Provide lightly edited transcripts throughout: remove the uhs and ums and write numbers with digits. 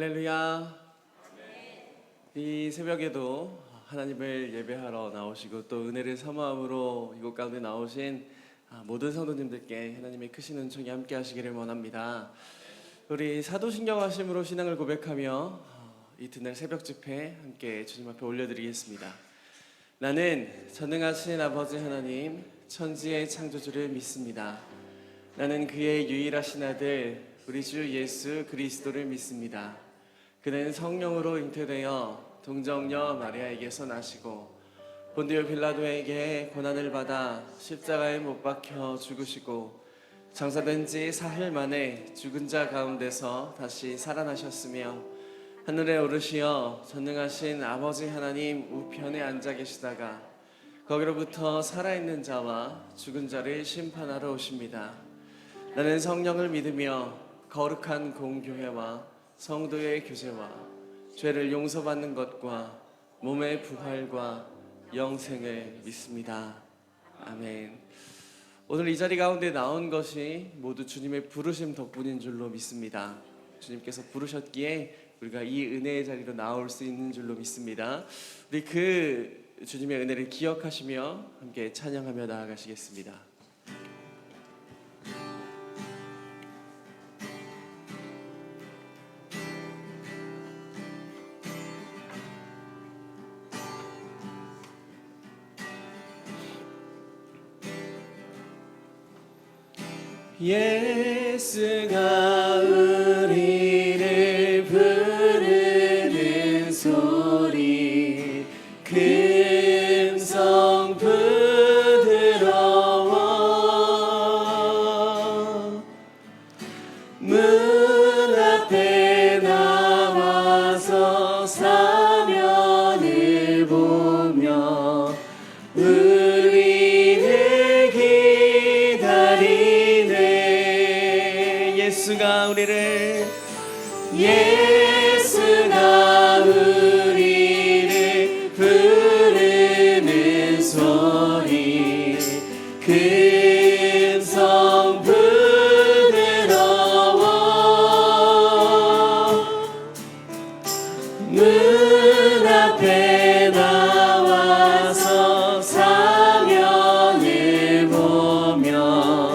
할렐루야. 이 새벽에도 하나님을 예배하러 나오시고 또 은혜를 사모함으로 이곳 가운데 나오신 모든 성도님들께 하나님의 크신 은총이 함께 하시기를 원합니다. 우리 사도신경 하심으로 신앙을 고백하며 이튿날 새벽 집회 함께 주님 앞에 올려드리겠습니다. 나는 전능하신 아버지 하나님 천지의 창조주를 믿습니다. 나는 그의 유일하신 아들 우리 주 예수 그리스도를 믿습니다. 그는 성령으로 잉태되어 동정녀 마리아에게서 나시고 본디오 빌라도에게 고난을 받아 십자가에 못 박혀 죽으시고 장사된 지 사흘 만에 죽은 자 가운데서 다시 살아나셨으며 하늘에 오르시어 전능하신 아버지 하나님 우편에 앉아 계시다가 거기로부터 살아있는 자와 죽은 자를 심판하러 오십니다. 나는 성령을 믿으며 거룩한 공교회와 성도의 교제와 죄를 용서받는 것과 몸의 부활과 영생을 믿습니다. 아멘. 오늘 이 자리 가운데 나온 것이 모두 주님의 부르심 덕분인 줄로 믿습니다. 주님께서 부르셨기에 우리가 이 은혜의 자리로 나올 수 있는 줄로 믿습니다. 우리 그 주님의 은혜를 기억하시며 함께 찬양하며 나아가시겠습니다. 예수가 우리를 부르는 소리 금성 부드러워 문 앞에 나와서 사면을 보며 우리를 기다리네. 예수가 우리를 부르는 소리 금성 부드러워 문 앞에 나와서 사면을 보며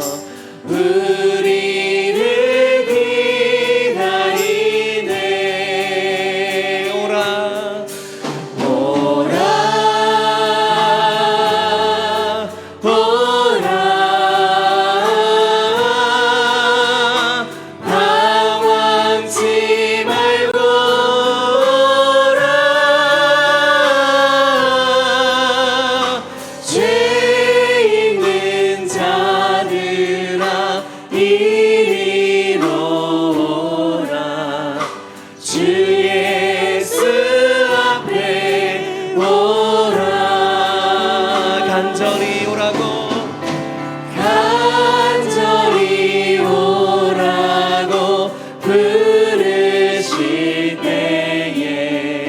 간절히 오라고 부르실 때에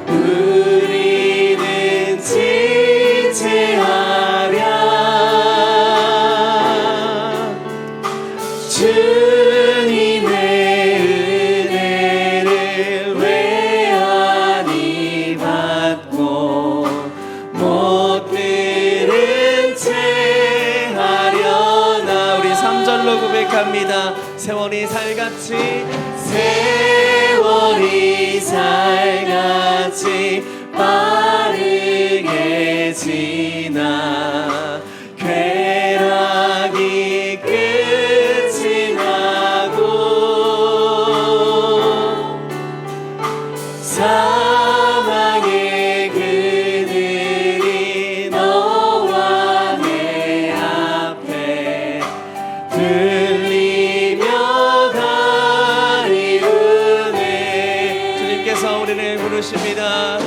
우리는 지체하랴. 주님의 은혜를 외안히 받고 못 들은 채 하려나. 우리 3절로 고백합니다. 세월이 살같이 빠르게 지나 쾌락이 끝이 나고 사망의 그늘이 너와 내 앞에 들리며 가리우네. 주님께서 우리를 부르십니다.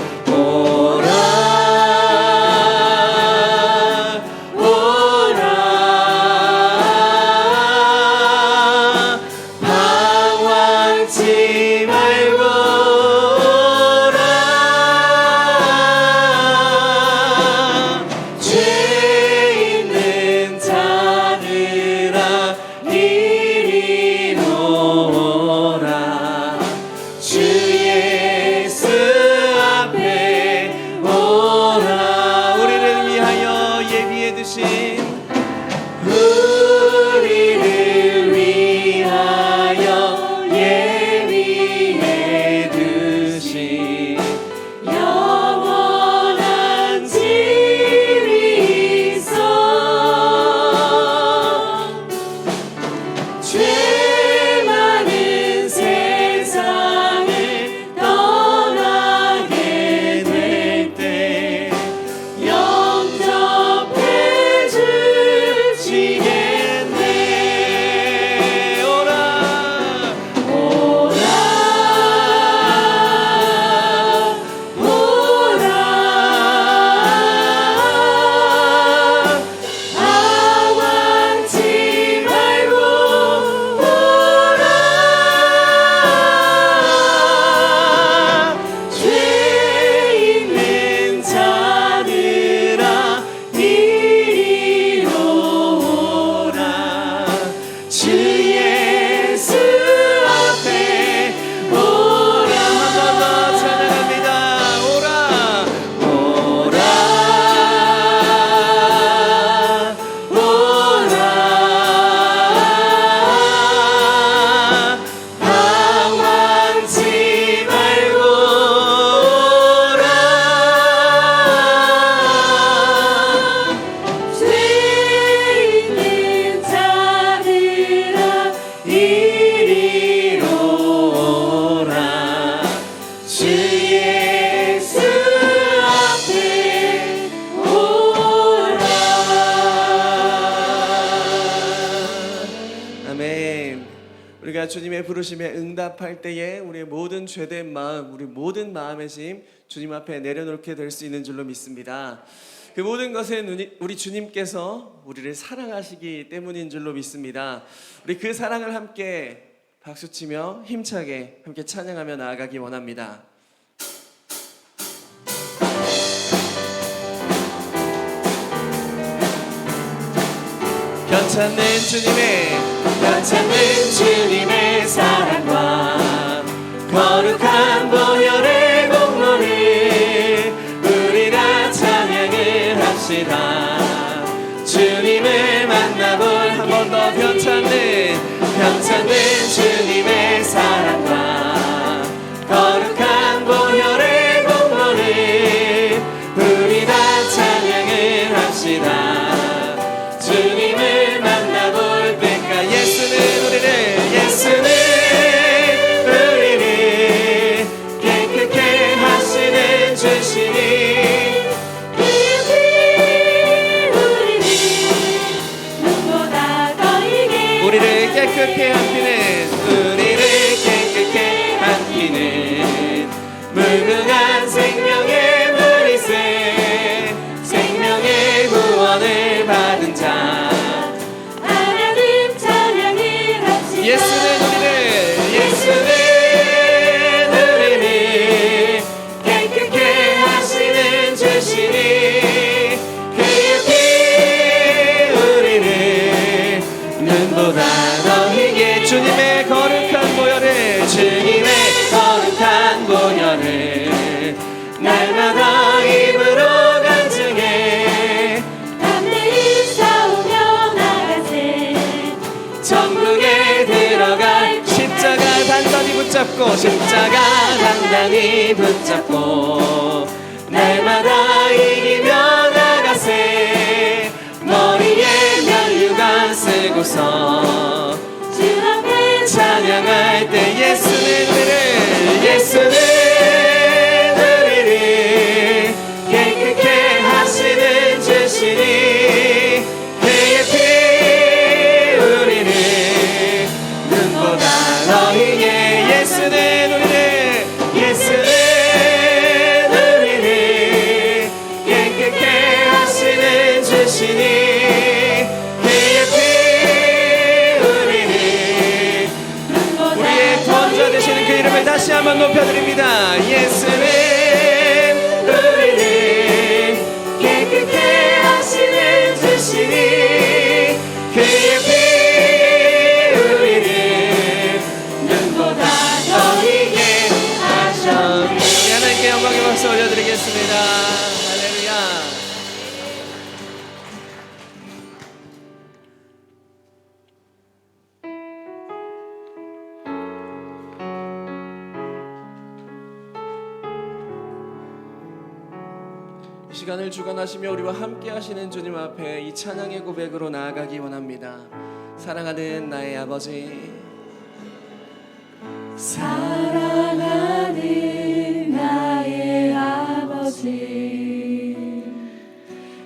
주님의 부르심에 응답할 때에 우리의 모든 죄된 마음, 우리 모든 마음의 짐 주님 앞에 내려놓게 될 수 있는 줄로 믿습니다. 그 모든 것은 우리 주님께서 우리를 사랑하시기 때문인 줄로 믿습니다. 우리 그 사랑을 함께 박수치며 힘차게 함께 찬양하며 나아가기 원합니다. 변찮는 주님의 사랑과 거룩한 보혈의 공로를 우리 다 찬양을 합시다. 주님을 만나볼 한 번 더 변찮는 주님의 사랑과 거룩한 보혈의 공로를 우리 다 찬양을 합시다. 주님을 만나볼 때까 예수는 우리를 깨끗게 하시는 주시니 우리를 깨끗게 함기는 무궁한 생명의 물이새 생명의 구원을 받은 자 하나님 찬양을 합시다. 예수는 우리를 깨끗게 하시는 주시니 그의 피 우리를 눈보다 더 희게 주님의 거룩한 보혈을 날마다 입으로 간증해 담대히 싸우며 나가세. 천국에 들어갈 십자가 단단히 붙잡고 날마다 이기며 나가세. 머리에 면류관 쓰고서 주 앞에 찬양할 때 예수는 우리를 깨끗게 하시는 주시니 그의 피 우리를 눈보다 더 희게 예수는 우리를 깨끗게 하시는 주시니 그의 피 우리를 우리의 구원자 되시는 그 이름을 다시 한번 높여드립니다. 예수는 우리를 깨끗게 하시는 주시니 그의 피 우리를 눈보다 더 희게 하셨네. 하나님께 영광의 박수 올려드리겠습니다. 할렐루야. 이 시간을 주관하시며 우리와 함께 하시는 주님 앞에 이 찬양의 고백으로 나아가기 원합니다. 사랑하는 나의 아버지, 사랑하는 나의 아버지,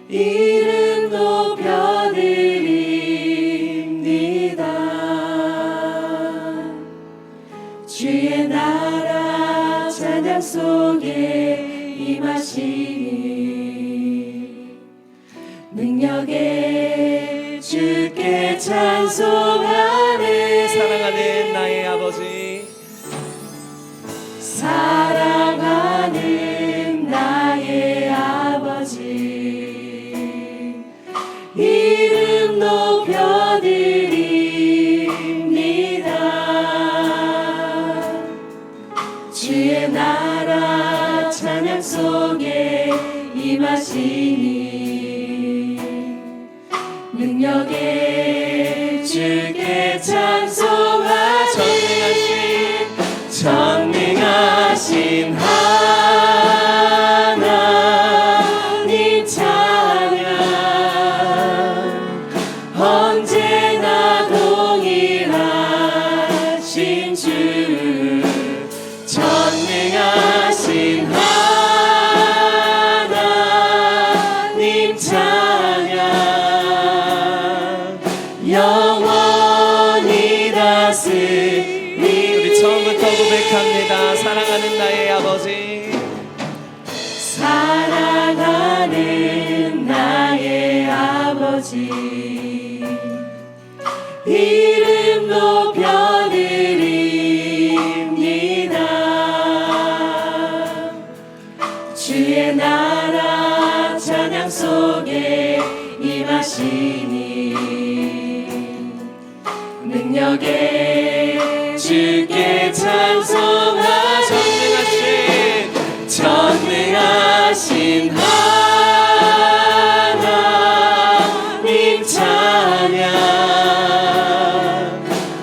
이름 높여드립니다. 주의 나라 찬양 속에 임하시니 능력에 주께 찬송하네. 사랑하는 나의 아버지, 사랑하는 나의 아버지, 이름 높여드립니다. 주의 나라 찬양 속에 임하시니 능력에 주께 찬송하시. 전능하신 하나님 찬양 언제나 동일하신 주. 전능하신 하나님 찬양 영원히 다스리시는 아버지 이름 높여드립니다. 주의 나라 찬양 속에 임하시니 능력에 주께 찬송하리. 전능하신 하나님 찬양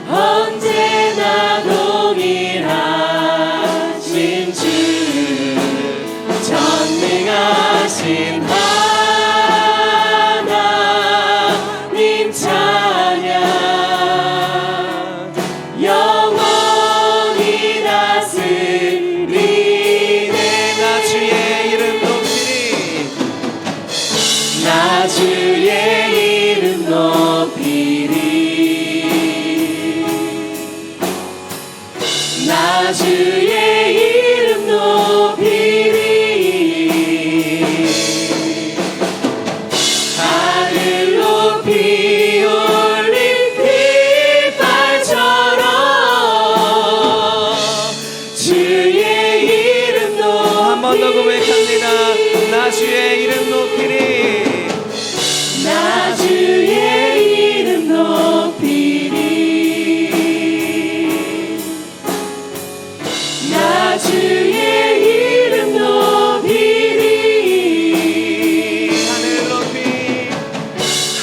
언제나 동일하신 주. 전능하신 하나님 찬양 영원히 다스리네. 나 주의 이름 높이리. 나 주의 이름 높이리. 하늘 높이 올린 깃발처럼 주의 이름 높이리. 한 번 더 고백합니다. 나 주의 이름 높이리. 나 주의 이름 높이리. 나 주의 이름 높이리.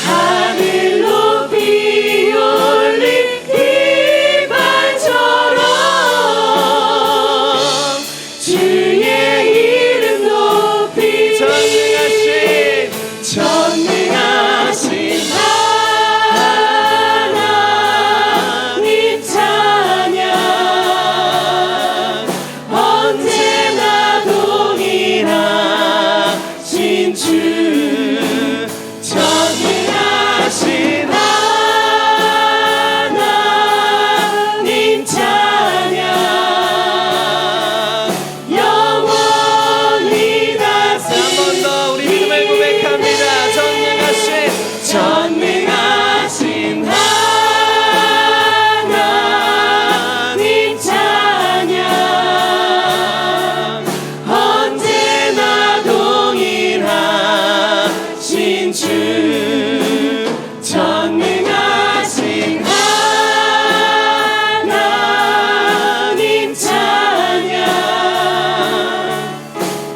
하늘 높이 올린 깃발처럼 주의 이름 높이리. 전능하신 하나님 찬양 언제나 동일하신 주. 전능하신 하나님 찬양 영원히 다스리네. 한 번 더 우리 믿음을 고백합니다. 전능하신 하나님 찬양 언제나 동일하신 주. 전능하신 하나님 찬양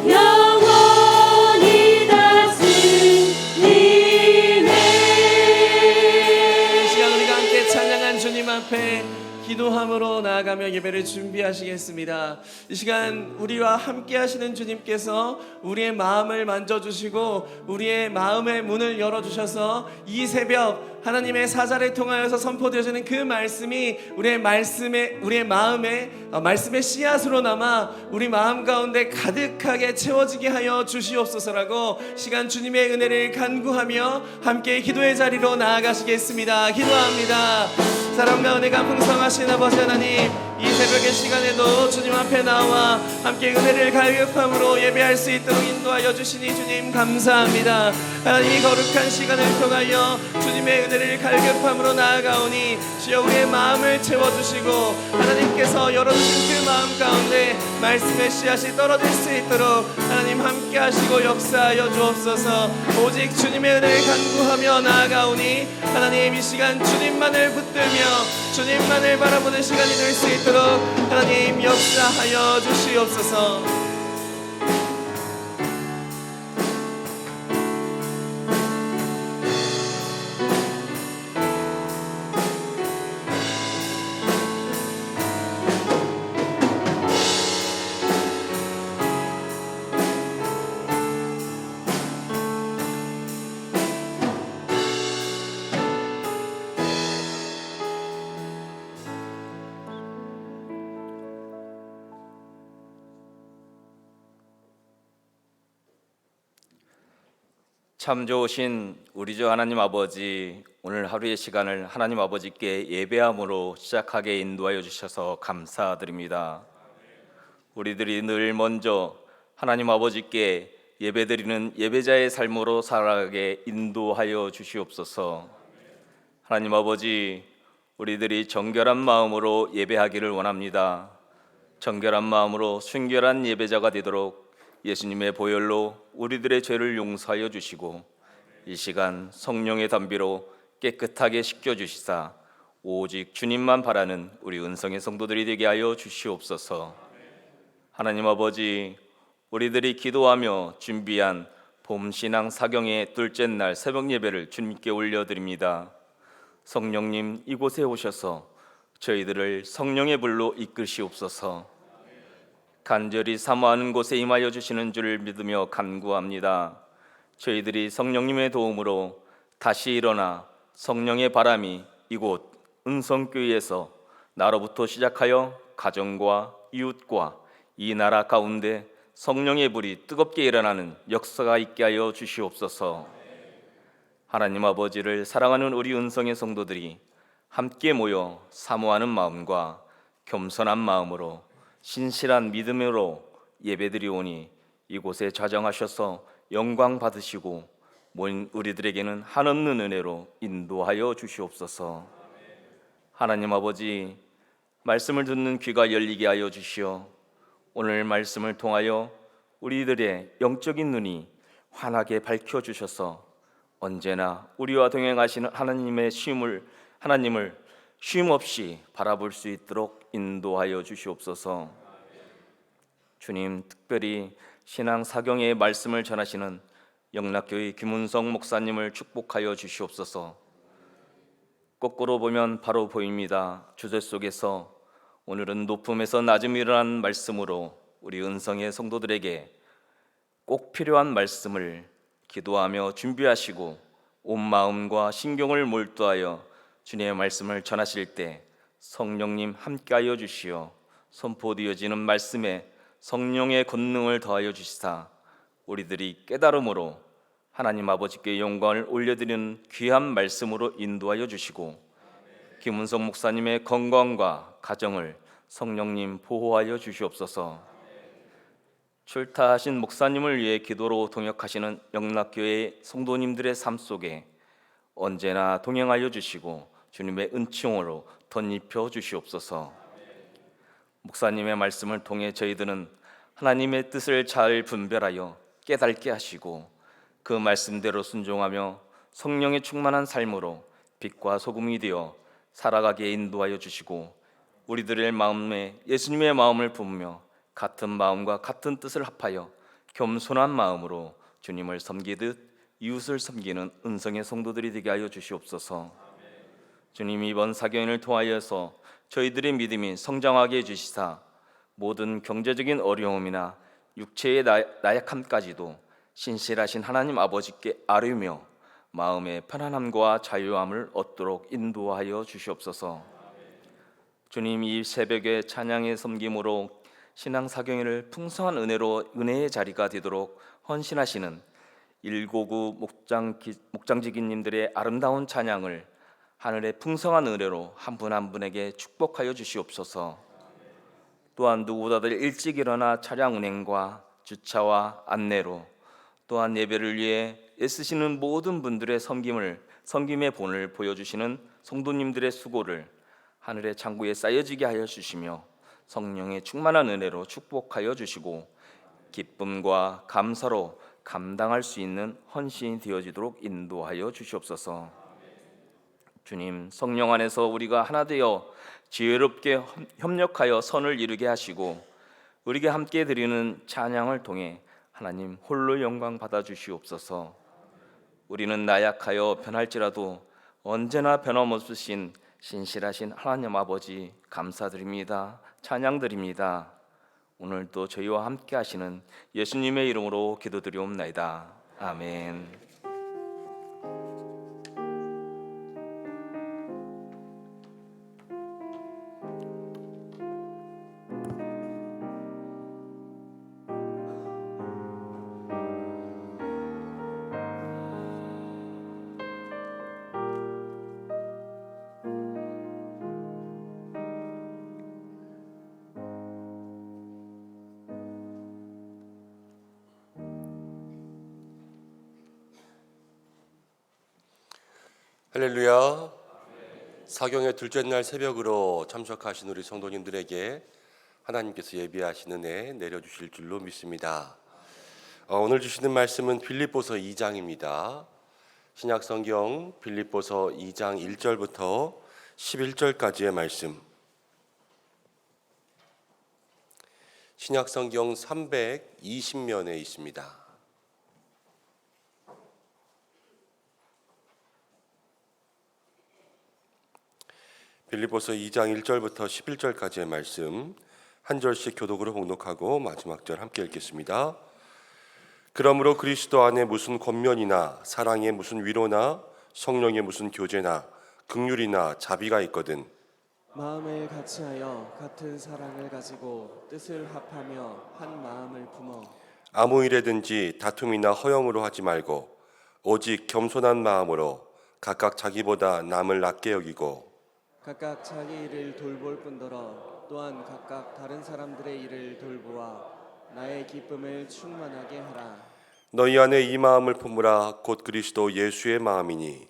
영원히 다스리네. 이 시간 우리가 함께 찬양한 주님 앞에 기도함으로 나아가며 예배를 준비하시겠습니다. 이 시간 우리와 함께 하시는 주님께서 우리의 마음을 만져주시고 우리의 마음의 문을 열어주셔서 이 새벽 하나님의 사자를 통하여서 선포되어지는 그 말씀이 우리의 마음에 말씀의 씨앗으로 남아 우리 마음 가운데 가득하게 채워지게 하여 주시옵소서라고 시간 주님의 은혜를 간구하며 함께 기도의 자리로 나아가시겠습니다. 기도합니다. 사랑과 은혜가 풍성하신 아버지 하나님, 이 새벽의 시간에도 주님 앞에 나와 함께 은혜를 갈급함으로 예배할 수 있도록 인도하여 주시니 주님 감사합니다. 하나님, 이 거룩한 시간을 통하여 주님의 은혜를 갈급함으로 나아가오니 주여 우리의 마음을 채워주시고 하나님께서 열어주신 그 마음 가운데 말씀의 씨앗이 떨어질 수 있도록 하나님 함께 하시고 역사하여 주옵소서. 오직 주님의 은혜를 간구하며 나아가오니 하나님, 이 시간 주님만을 붙들며 주님만을 바라보는 시간이 될 수 있도록 하나님 역사하여 주시옵소서. 참 좋으신 우리 주 하나님 아버지, 오늘 하루의 시간을 하나님 아버지께 예배함으로 시작하게 인도하여 주셔서 감사드립니다. 우리들이 늘 먼저 하나님 아버지께 예배드리는 예배자의 삶으로 살아가게 인도하여 주시옵소서. 하나님 아버지, 우리들이 정결한 마음으로 예배하기를 원합니다. 정결한 마음으로 순결한 예배자가 되도록 예수님의 보혈로 우리들의 죄를 용서하여 주시고 이 시간 성령의 담비로 깨끗하게 씻겨 주시사 오직 주님만 바라는 우리 은성의 성도들이 되게 하여 주시옵소서. 하나님 아버지, 우리들이 기도하며 준비한 봄신앙 사경의 둘째 날 새벽 예배를 주님께 올려드립니다. 성령님, 이곳에 오셔서 저희들을 성령의 불로 이끄시옵소서. 간절히 사모하는 곳에 임하여 주시는 줄 믿으며 간구합니다. 저희들이 성령님의 도움으로 다시 일어나 성령의 바람이 이곳 은성교회에서 나로부터 시작하여 가정과 이웃과 이 나라 가운데 성령의 불이 뜨겁게 일어나는 역사가 있게 하여 주시옵소서. 하나님 아버지를 사랑하는 우리 은성의 성도들이 함께 모여 사모하는 마음과 겸손한 마음으로 신실한 믿음으로 예배드리오니 이곳에 좌정하셔서 영광 받으시고 모인 우리들에게는 한없는 은혜로 인도하여 주시옵소서. 하나님 아버지, 말씀을 듣는 귀가 열리게 하여 주시어 오늘 말씀을 통하여 우리들의 영적인 눈이 환하게 밝혀주셔서 언제나 우리와 동행하시는 하나님을 쉼없이 바라볼 수 있도록 인도하여 주시옵소서. 주님, 특별히 신앙 사경의 말씀을 전하시는 영락교회 김은성 목사님을 축복하여 주시옵소서. 거꾸로 보면 바로 보입니다. 주제 속에서 오늘은 높음에서 낮음이 일어난 말씀으로 우리 은성의 성도들에게 꼭 필요한 말씀을 기도하며 준비하시고 온 마음과 신경을 몰두하여 주님의 말씀을 전하실 때 성령님 함께하여 주시어 선포되어지는 말씀에 성령의 권능을 더하여 주시사 우리들이 깨달음으로 하나님 아버지께 영광을 올려드리는 귀한 말씀으로 인도하여 주시고 김은성 목사님의 건강과 가정을 성령님 보호하여 주시옵소서. 출타하신 목사님을 위해 기도로 동역하시는 영락교회 성도님들의 삶 속에 언제나 동행하여 주시고 주님의 은총으로 덧입혀 주시옵소서. 목사님의 말씀을 통해 저희들은 하나님의 뜻을 잘 분별하여 깨닫게 하시고 그 말씀대로 순종하며 성령의 충만한 삶으로 빛과 소금이 되어 살아가게 인도하여 주시고 우리들의 마음에 예수님의 마음을 품으며 같은 마음과 같은 뜻을 합하여 겸손한 마음으로 주님을 섬기듯 이웃을 섬기는 은성의 성도들이 되게 하여 주시옵소서. 주님, 이번 사경을 통하여서 저희들의 믿음이 성장하게 해주시사 모든 경제적인 어려움이나 육체의 나약함까지도 신실하신 하나님 아버지께 아뢰며 마음의 편안함과 자유함을 얻도록 인도하여 주시옵소서. 주님, 이 새벽에 찬양의 섬김으로 신앙 사경회를 풍성한 은혜의 자리가 되도록 헌신하시는 199 목장지기님들의 아름다운 찬양을 하늘의 풍성한 은혜로 한 분 한 분에게 축복하여 주시옵소서. 또한 누구보다도 일찍 일어나 차량 운행과 주차와 안내로 또한 예배를 위해 애쓰시는 모든 분들의 섬김의 본을 보여주시는 성도님들의 수고를 하늘의 창고에 쌓여지게 하여 주시며 성령의 충만한 은혜로 축복하여 주시고 기쁨과 감사로 감당할 수 있는 헌신이 되어지도록 인도하여 주시옵소서. 주님, 성령 안에서 우리가 하나 되어 지혜롭게 협력하여 선을 이루게 하시고 우리에게 함께 드리는 찬양을 통해 하나님 홀로 영광 받아 주시옵소서. 우리는 나약하여 변할지라도 언제나 변함없으신 신실하신 하나님 아버지 감사드립니다. 찬양드립니다. 오늘도 저희와 함께 하시는 예수님의 이름으로 기도드리옵나이다. 아멘. 할렐루야. 사경의 둘째 날 새벽으로 참석하신 우리 성도님들에게 하나님께서 예비하시는 애 내려주실 줄로 믿습니다. 오늘 주시는 말씀은 빌립보서 2장입니다. 신약성경 빌립보서 2장 1절부터 11절까지의 말씀. 신약성경 320면에 있습니다. 빌립보서 2장 1절부터 11절까지의 말씀 한 절씩 교독으로 봉독하고 마지막 절 함께 읽겠습니다. 그러므로 그리스도 안에 무슨 권면이나 사랑에 무슨 위로나 성령의 무슨 교제나 긍휼이나 자비가 있거든 마음을 같이하여 같은 사랑을 가지고 뜻을 합하며 한 마음을 품어 아무 일에든지 다툼이나 허영으로 하지 말고 오직 겸손한 마음으로 각각 자기보다 남을 낮게 여기고 각각 자기 일을 돌볼 뿐더러 또한 각각 다른 사람들의 일을 돌보아 나의 기쁨을 충만하게 하라. 너희 안에 이 마음을 품으라. 곧 그리스도 예수의 마음이니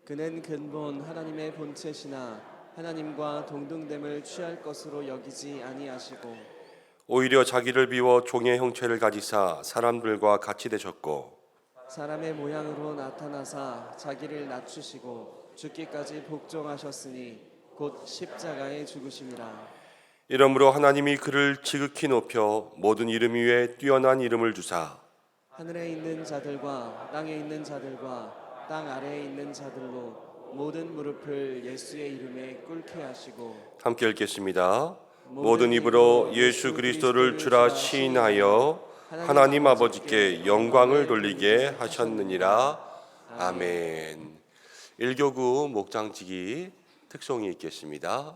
그는 근본 하나님의 본체시나 하나님과 동등됨을 취할 것으로 여기지 아니하시고 오히려 자기를 비워 종의 형체를 가지사 사람들과 같이 되셨고 사람의 모양으로 나타나사 자기를 낮추시고 죽기까지 복종하셨으니 곧 십자가에 죽으심이라. 이러므로 하나님이 그를 지극히 높여 모든 이름 위에 뛰어난 이름을 주사 하늘에 있는 자들과 땅에 있는 자들과 땅 아래에 있는 자들로 모든 무릎을 예수의 이름에 꿇게 하시고 함께 읽겠습니다. 모든 입으로 예수 그리스도를 주라 시인하여 하나님 아버지께 영광을 돌리게 하셨느니라. 아멘. 1교구 목장지기 특송이 있겠습니다.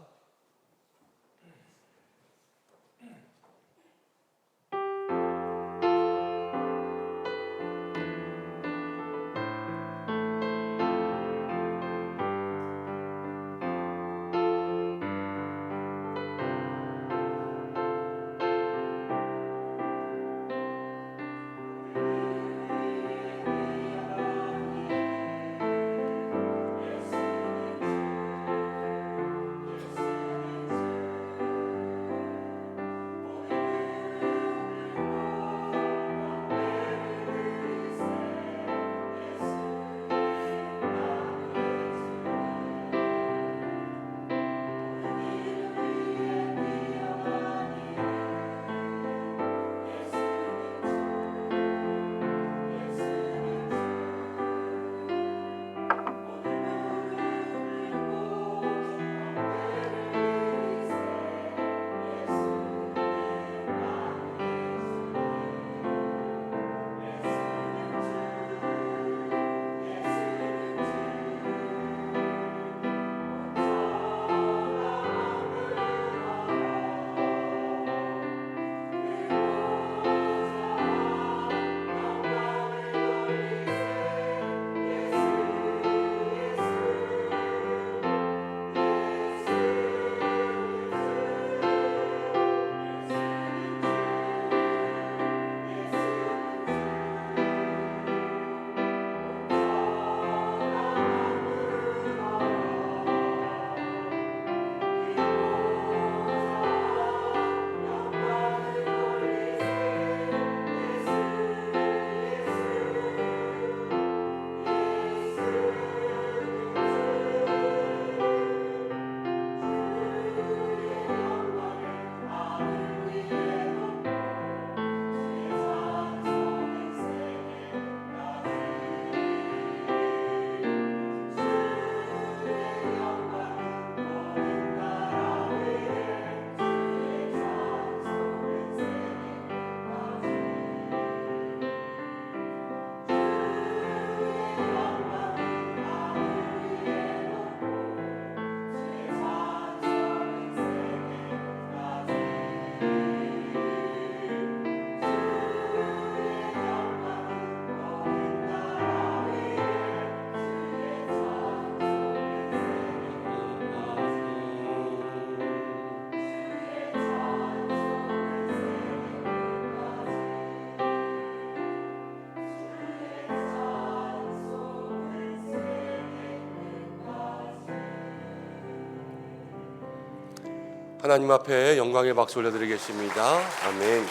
하나님 앞에 영광의 박수 올려드리겠습니다. 아멘.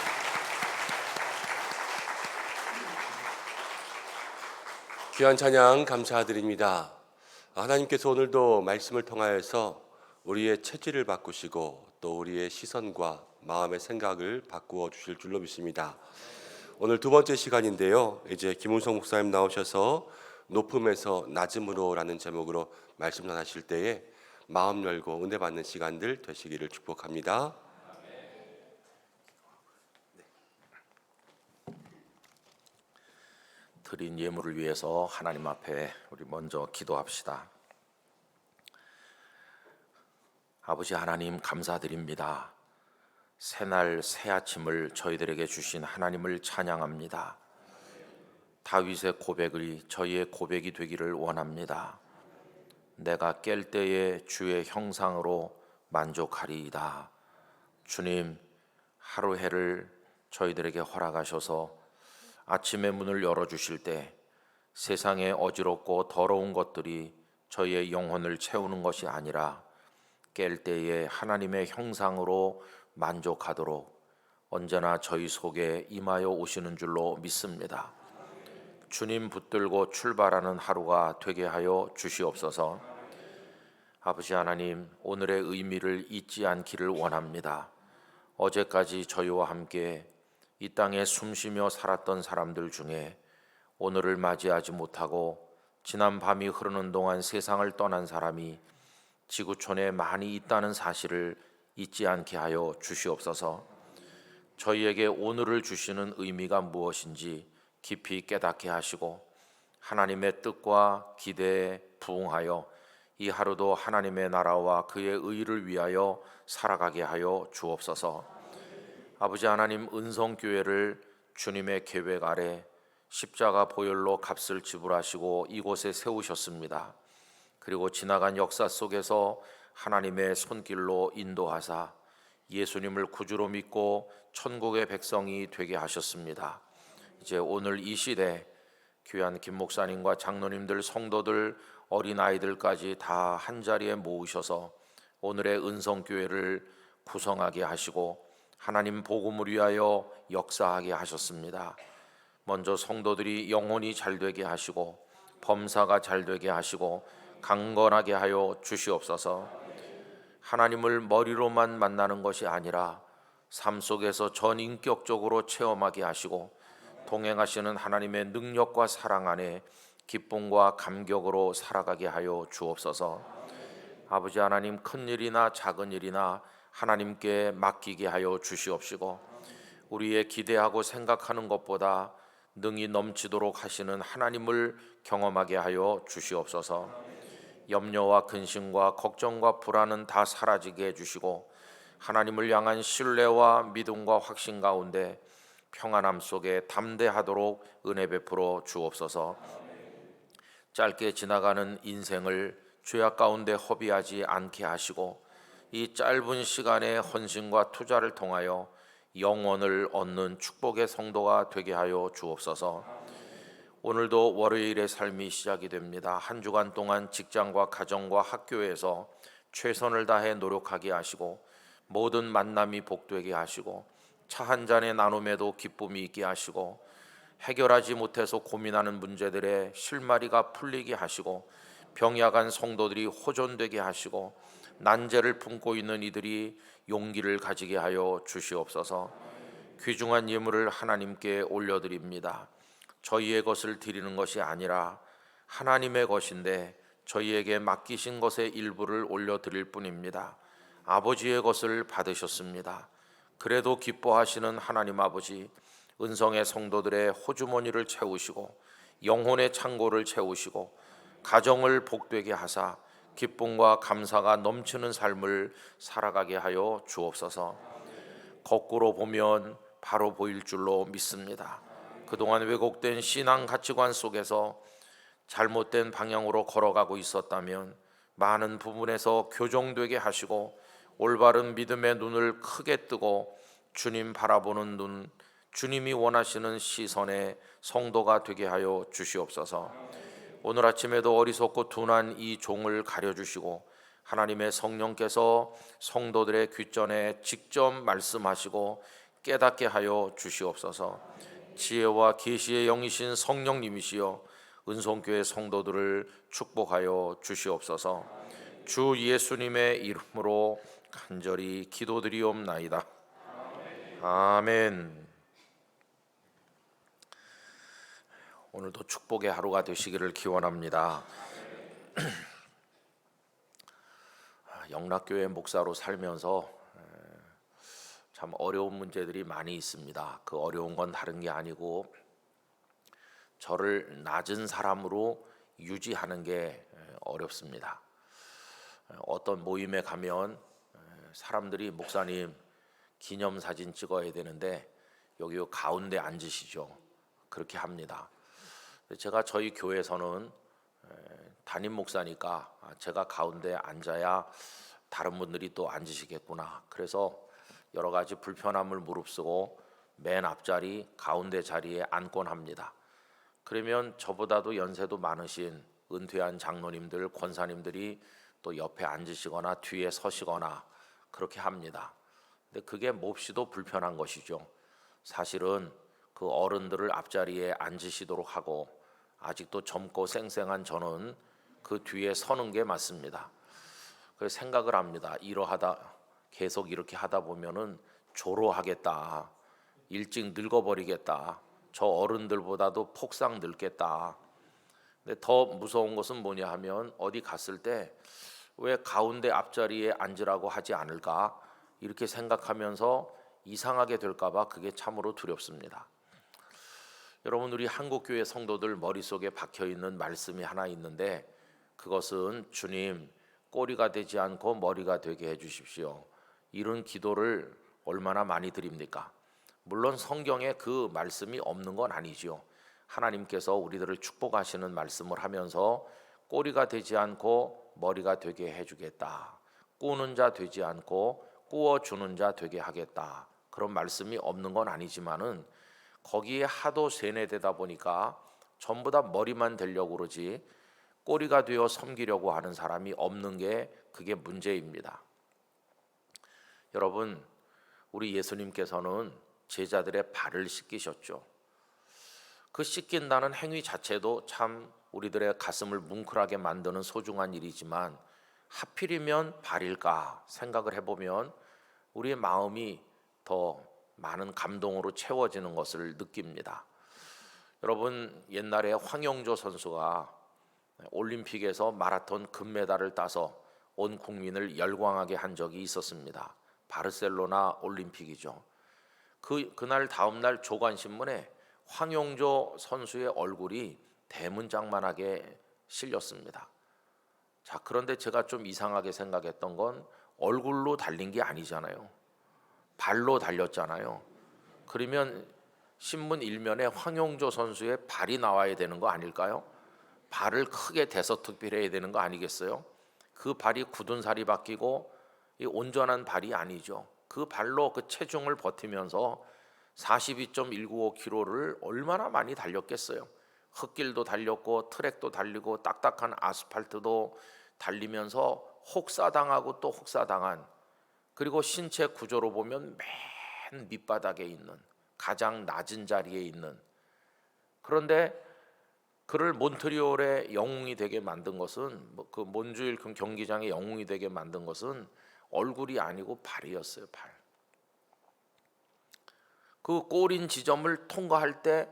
귀한 찬양 감사드립니다. 하나님께서 오늘도 말씀을 통하여서 우리의 체질을 바꾸시고 또 우리의 시선과 마음의 생각을 바꾸어 주실 줄로 믿습니다. 오늘 두 번째 시간인데요. 이제 김은성 목사님 나오셔서 높음에서 낮음으로라는 제목으로 말씀 전하실 때에 마음 열고 은혜 받는 시간들 되시기를 축복합니다. 드린 예물을 위해서 하나님 앞에 우리 먼저 기도합시다. 아버지 하나님 감사드립니다. 새날 새 아침을 저희들에게 주신 하나님을 찬양합니다. 다윗의 고백이 저희의 고백이 되기를 원합니다. 내가 깰 때에 주의 형상으로 만족하리이다. 주님, 하루 해를 저희들에게 허락하셔서 아침의 문을 열어주실 때 세상에 어지럽고 더러운 것들이 저희의 영혼을 채우는 것이 아니라 깰 때에 하나님의 형상으로 만족하도록 언제나 저희 속에 임하여 오시는 줄로 믿습니다. 주님 붙들고 출발하는 하루가 되게 하여 주시옵소서. 아버지 하나님, 오늘의 의미를 잊지 않기를 원합니다. 어제까지 저희와 함께 이 땅에 숨쉬며 살았던 사람들 중에 오늘을 맞이하지 못하고 지난 밤이 흐르는 동안 세상을 떠난 사람이 지구촌에 많이 있다는 사실을 잊지 않게 하여 주시옵소서. 저희에게 오늘을 주시는 의미가 무엇인지 깊이 깨닫게 하시고 하나님의 뜻과 기대에 부응하여 이 하루도 하나님의 나라와 그의 의를 위하여 살아가게 하여 주옵소서. 아버지 하나님, 은성교회를 주님의 계획 아래 십자가 보혈로 값을 지불하시고 이곳에 세우셨습니다. 그리고 지나간 역사 속에서 하나님의 손길로 인도하사 예수님을 구주로 믿고 천국의 백성이 되게 하셨습니다. 이제 오늘 이 시대 귀한 김 목사님과 장로님들, 성도들, 어린아이들까지 다 한자리에 모으셔서 오늘의 은성교회를 구성하게 하시고 하나님 복음을 위하여 역사하게 하셨습니다. 먼저 성도들이 영혼이 잘되게 하시고 범사가 잘되게 하시고 강건하게 하여 주시옵소서. 하나님을 머리로만 만나는 것이 아니라 삶 속에서 전인격적으로 체험하게 하시고 동행하시는 하나님의 능력과 사랑 안에 기쁨과 감격으로 살아가게 하여 주옵소서. 아버지 하나님, 큰 일이나 작은 일이나 하나님께 맡기게 하여 주시옵시고 우리의 기대하고 생각하는 것보다 능히 넘치도록 하시는 하나님을 경험하게 하여 주시옵소서. 염려와 근심과 걱정과 불안은 다 사라지게 해주시고 하나님을 향한 신뢰와 믿음과 확신 가운데 평안함 속에 담대하도록 은혜 베풀어 주옵소서. 짧게 지나가는 인생을 죄악 가운데 허비하지 않게 하시고 이 짧은 시간의 헌신과 투자를 통하여 영원을 얻는 축복의 성도가 되게 하여 주옵소서. 오늘도 월요일의 삶이 시작이 됩니다. 한 주간 동안 직장과 가정과 학교에서 최선을 다해 노력하게 하시고 모든 만남이 복되게 하시고 차 한 잔의 나눔에도 기쁨이 있게 하시고 해결하지 못해서 고민하는 문제들의 실마리가 풀리게 하시고 병약한 성도들이 호전되게 하시고 난제를 품고 있는 이들이 용기를 가지게 하여 주시옵소서. 귀중한 예물을 하나님께 올려드립니다. 저희의 것을 드리는 것이 아니라 하나님의 것인데 저희에게 맡기신 것의 일부를 올려드릴 뿐입니다. 아버지의 것을 받으셨습니다. 그래도 기뻐하시는 하나님 아버지, 은성의 성도들의 호주머니를 채우시고 영혼의 창고를 채우시고 가정을 복되게 하사 기쁨과 감사가 넘치는 삶을 살아가게 하여 주옵소서. 거꾸로 보면 바로 보일 줄로 믿습니다. 그동안 왜곡된 신앙 가치관 속에서 잘못된 방향으로 걸어가고 있었다면 많은 부분에서 교정되게 하시고 올바른 믿음의 눈을 크게 뜨고 주님 바라보는 눈, 주님이 원하시는 시선의 성도가 되게 하여 주시옵소서. 오늘 아침에도 어리석고 둔한 이 종을 가려주시고 하나님의 성령께서 성도들의 귓전에 직접 말씀하시고 깨닫게 하여 주시옵소서. 지혜와 계시의 영이신 성령님이시여 은송교회 성도들을 축복하여 주시옵소서. 주 예수님의 이름으로 간절히 기도드리옵나이다. 아멘. 오늘도 축복의 하루가 되시기를 기원합니다. 영락교회 목사로 살면서 참 어려운 문제들이 많이 있습니다. 그 어려운 건 다른 게 아니고 저를 낮은 사람으로 유지하는 게 어렵습니다. 어떤 모임에 가면 사람들이 목사님 기념사진 찍어야 되는데 여기 가운데 앉으시죠. 그렇게 합니다. 제가 저희 교회에서는 담임 목사니까 제가 가운데 앉아야 다른 분들이 또 앉으시겠구나. 그래서 여러 가지 불편함을 무릅쓰고 맨 앞자리 가운데 자리에 앉곤 합니다. 그러면 저보다도 연세도 많으신 은퇴한 장로님들, 권사님들이 또 옆에 앉으시거나 뒤에 서시거나 그렇게 합니다. 근데 그게 몹시도 불편한 것이죠. 사실은 그 어른들을 앞자리에 앉으시도록 하고 아직도 젊고 쌩쌩한 저는 그 뒤에 서는 게 맞습니다. 그래서 생각을 합니다. 계속 이렇게 하다 보면은 조로하겠다. 일찍 늙어버리겠다. 저 어른들보다도 폭삭 늙겠다. 근데 더 무서운 것은 뭐냐 하면 어디 갔을 때 왜 가운데 앞자리에 앉으라고 하지 않을까 이렇게 생각하면서 이상하게 될까 봐 그게 참으로 두렵습니다. 여러분, 우리 한국교회 성도들 머릿속에 박혀있는 말씀이 하나 있는데 그것은 주님 꼬리가 되지 않고 머리가 되게 해주십시오. 이런 기도를 얼마나 많이 드립니까? 물론 성경에 그 말씀이 없는 건 아니죠. 하나님께서 우리들을 축복하시는 말씀을 하면서 꼬리가 되지 않고 머리가 되게 해주겠다. 꾸는 자 되지 않고 꾸어주는 자 되게 하겠다. 그런 말씀이 없는 건 아니지만은 거기에 하도 세뇌되다 보니까 전부 다 머리만 되려고 그러지 꼬리가 되어 섬기려고 하는 사람이 없는 게 그게 문제입니다. 여러분, 우리 예수님께서는 제자들의 발을 씻기셨죠. 그 씻긴다는 행위 자체도 참 우리들의 가슴을 뭉클하게 만드는 소중한 일이지만 하필이면 발일까 생각을 해보면 우리의 마음이 더 많은 감동으로 채워지는 것을 느낍니다. 여러분, 옛날에 황영조 선수가 올림픽에서 마라톤 금메달을 따서 온 국민을 열광하게 한 적이 있었습니다. 바르셀로나 올림픽이죠. 그날 다음날 조간신문에 황영조 선수의 얼굴이 대문짝만하게 실렸습니다. 자, 그런데 제가 좀 이상하게 생각했던 건 얼굴로 달린 게 아니잖아요. 발로 달렸잖아요. 그러면 신문 일면에 황영조 선수의 발이 나와야 되는 거 아닐까요? 발을 크게 대서특필해야 되는 거 아니겠어요? 그 발이 굳은 살이 바뀌고 이 온전한 발이 아니죠. 그 발로 그 체중을 버티면서 42.195km를 얼마나 많이 달렸겠어요. 흙길도 달렸고 트랙도 달리고 딱딱한 아스팔트도 달리면서 혹사당하고 또 혹사당한, 그리고 신체 구조로 보면 맨 밑바닥에 있는 가장 낮은 자리에 있는, 그런데 그를 몬트리올의 영웅이 되게 만든 것은 그 몬주일 경기장의 영웅이 되게 만든 것은 얼굴이 아니고 발이었어요. 발. 그 골인 지점을 통과할 때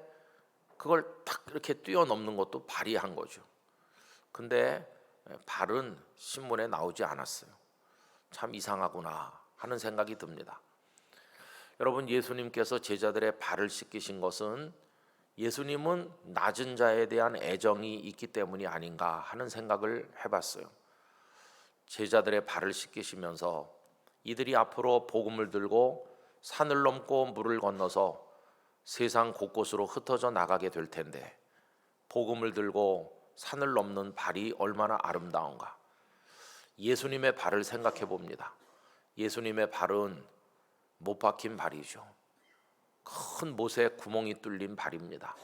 그걸 탁 이렇게 뛰어넘는 것도 발이 한 거죠. 근데 발은 신문에 나오지 않았어요. 참 이상하구나 하는 생각이 듭니다. 여러분, 예수님께서 제자들의 발을 씻기신 것은 예수님은 낮은 자에 대한 애정이 있기 때문이 아닌가 하는 생각을 해봤어요. 제자들의 발을 씻기시면서 이들이 앞으로 복음을 들고 산을 넘고 물을 건너서 세상 곳곳으로 흩어져 나가게 될 텐데 복음을 들고 산을 넘는 발이 얼마나 아름다운가. 예수님의 발을 생각해 봅니다. 예수님의 발은 못 박힌 발이죠. 큰 못에 구멍이 뚫린 발입니다.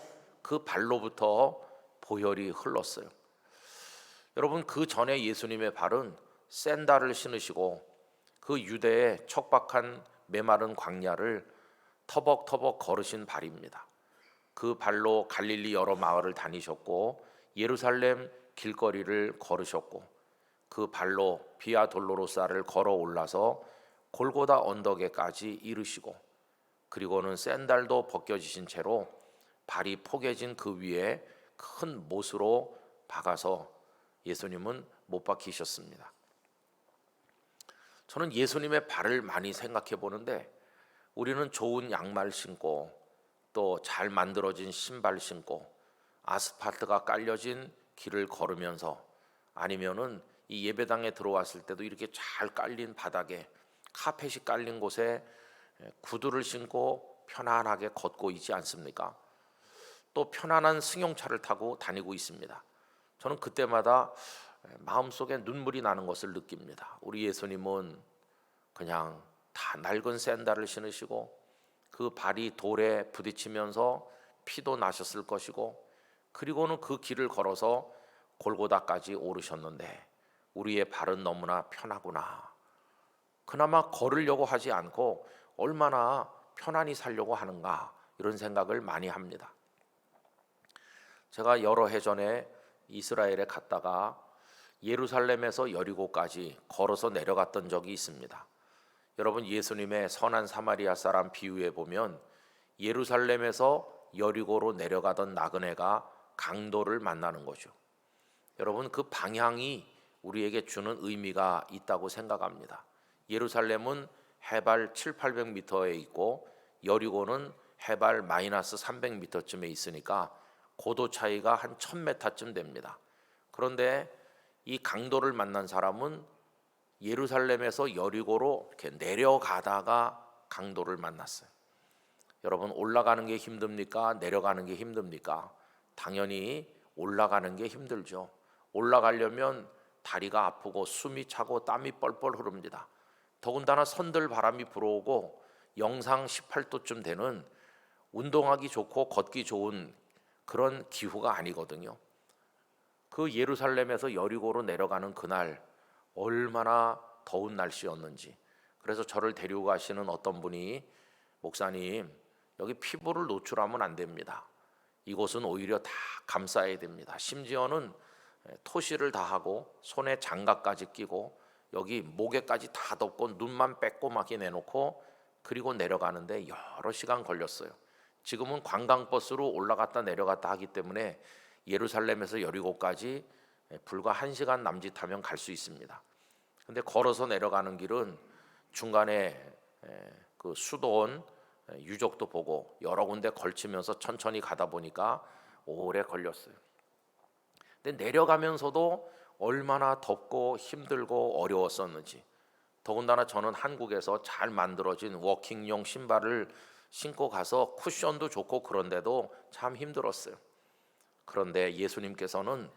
그 발로부터 보혈이 흘렀어요. 여러분, 그 전에 예수님의 발은 샌달을 신으시고 그 유대의 척박한 메마른 광야를 터벅터벅 걸으신 발입니다. 그 발로 갈릴리 여러 마을을 다니셨고 예루살렘 길거리를 걸으셨고 그 발로 비아 돌로로사를 걸어 올라서 골고다 언덕에까지 이르시고 그리고는 샌달도 벗겨지신 채로 발이 포개진 그 위에 큰 못으로 박아서 예수님은 못 박히셨습니다. 저는 예수님의 발을 많이 생각해 보는데 우리는 좋은 양말 신고 또 잘 만들어진 신발 신고 아스팔트가 깔려진 길을 걸으면서 아니면은 이 예배당에 들어왔을 때도 이렇게 잘 깔린 바닥에 카펫이 깔린 곳에 구두를 신고 편안하게 걷고 있지 않습니까? 또 편안한 승용차를 타고 다니고 있습니다. 저는 그때마다 마음속에 눈물이 나는 것을 느낍니다. 우리 예수님은 그냥 다 낡은 샌들을 신으시고 그 발이 돌에 부딪히면서 피도 나셨을 것이고 그리고는 그 길을 걸어서 골고다까지 오르셨는데 우리의 발은 너무나 편하구나. 그나마 걸으려고 하지 않고 얼마나 편안히 살려고 하는가 이런 생각을 많이 합니다. 제가 여러 해 전에 이스라엘에 갔다가 예루살렘에서 여리고까지 걸어서 내려갔던 적이 있습니다. 여러분 예수님의 선한 사마리아 사람 비유에 보면 예루살렘에서 여리고로 내려가던 나그네가 강도를 만나는 거죠. 여러분 그 방향이 우리에게 주는 의미가 있다고 생각합니다. 예루살렘은 해발 700~800m에 있고 여리고는 해발 마이너스 300m쯤에 있으니까 고도 차이가 한 1000m쯤 됩니다. 그런데 이 강도를 만난 사람은 예루살렘에서 여리고로 이렇게 내려가다가 강도를 만났어요. 여러분 올라가는 게 힘듭니까? 내려가는 게 힘듭니까? 당연히 올라가는 게 힘들죠. 올라가려면 다리가 아프고 숨이 차고 땀이 뻘뻘 흐릅니다. 더군다나 선들 바람이 불어오고 영상 18도쯤 되는 운동하기 좋고 걷기 좋은 그런 기후가 아니거든요. 그 예루살렘에서 여리고로 내려가는 그날 얼마나 더운 날씨였는지. 그래서 저를 데리고 가시는 어떤 분이 목사님 여기 피부를 노출하면 안 됩니다. 이곳은 오히려 다 감싸야 됩니다. 심지어는 토시를 다 하고 손에 장갑까지 끼고 여기 목에까지 다 덮고 눈만 빼꼼하게 내놓고 그리고 내려가는데 여러 시간 걸렸어요. 지금은 관광버스로 올라갔다 내려갔다 하기 때문에 예루살렘에서 여리고까지 불과 1시간 남짓하면 갈 수 있습니다. 근데 걸어서 내려가는 길은 중간에 그 수도원 유적도 보고 여러 군데 걸치면서 천천히 가다 보니까 오래 걸렸어요. 근데 내려가면서도 얼마나 덥고 힘들고 어려웠었는지. 더군다나 저는 한국에서 잘 만들어진 워킹용 신발을 신고 가서 쿠션도 좋고 그런데도 참 힘들었어요. 그런데 예수님께서는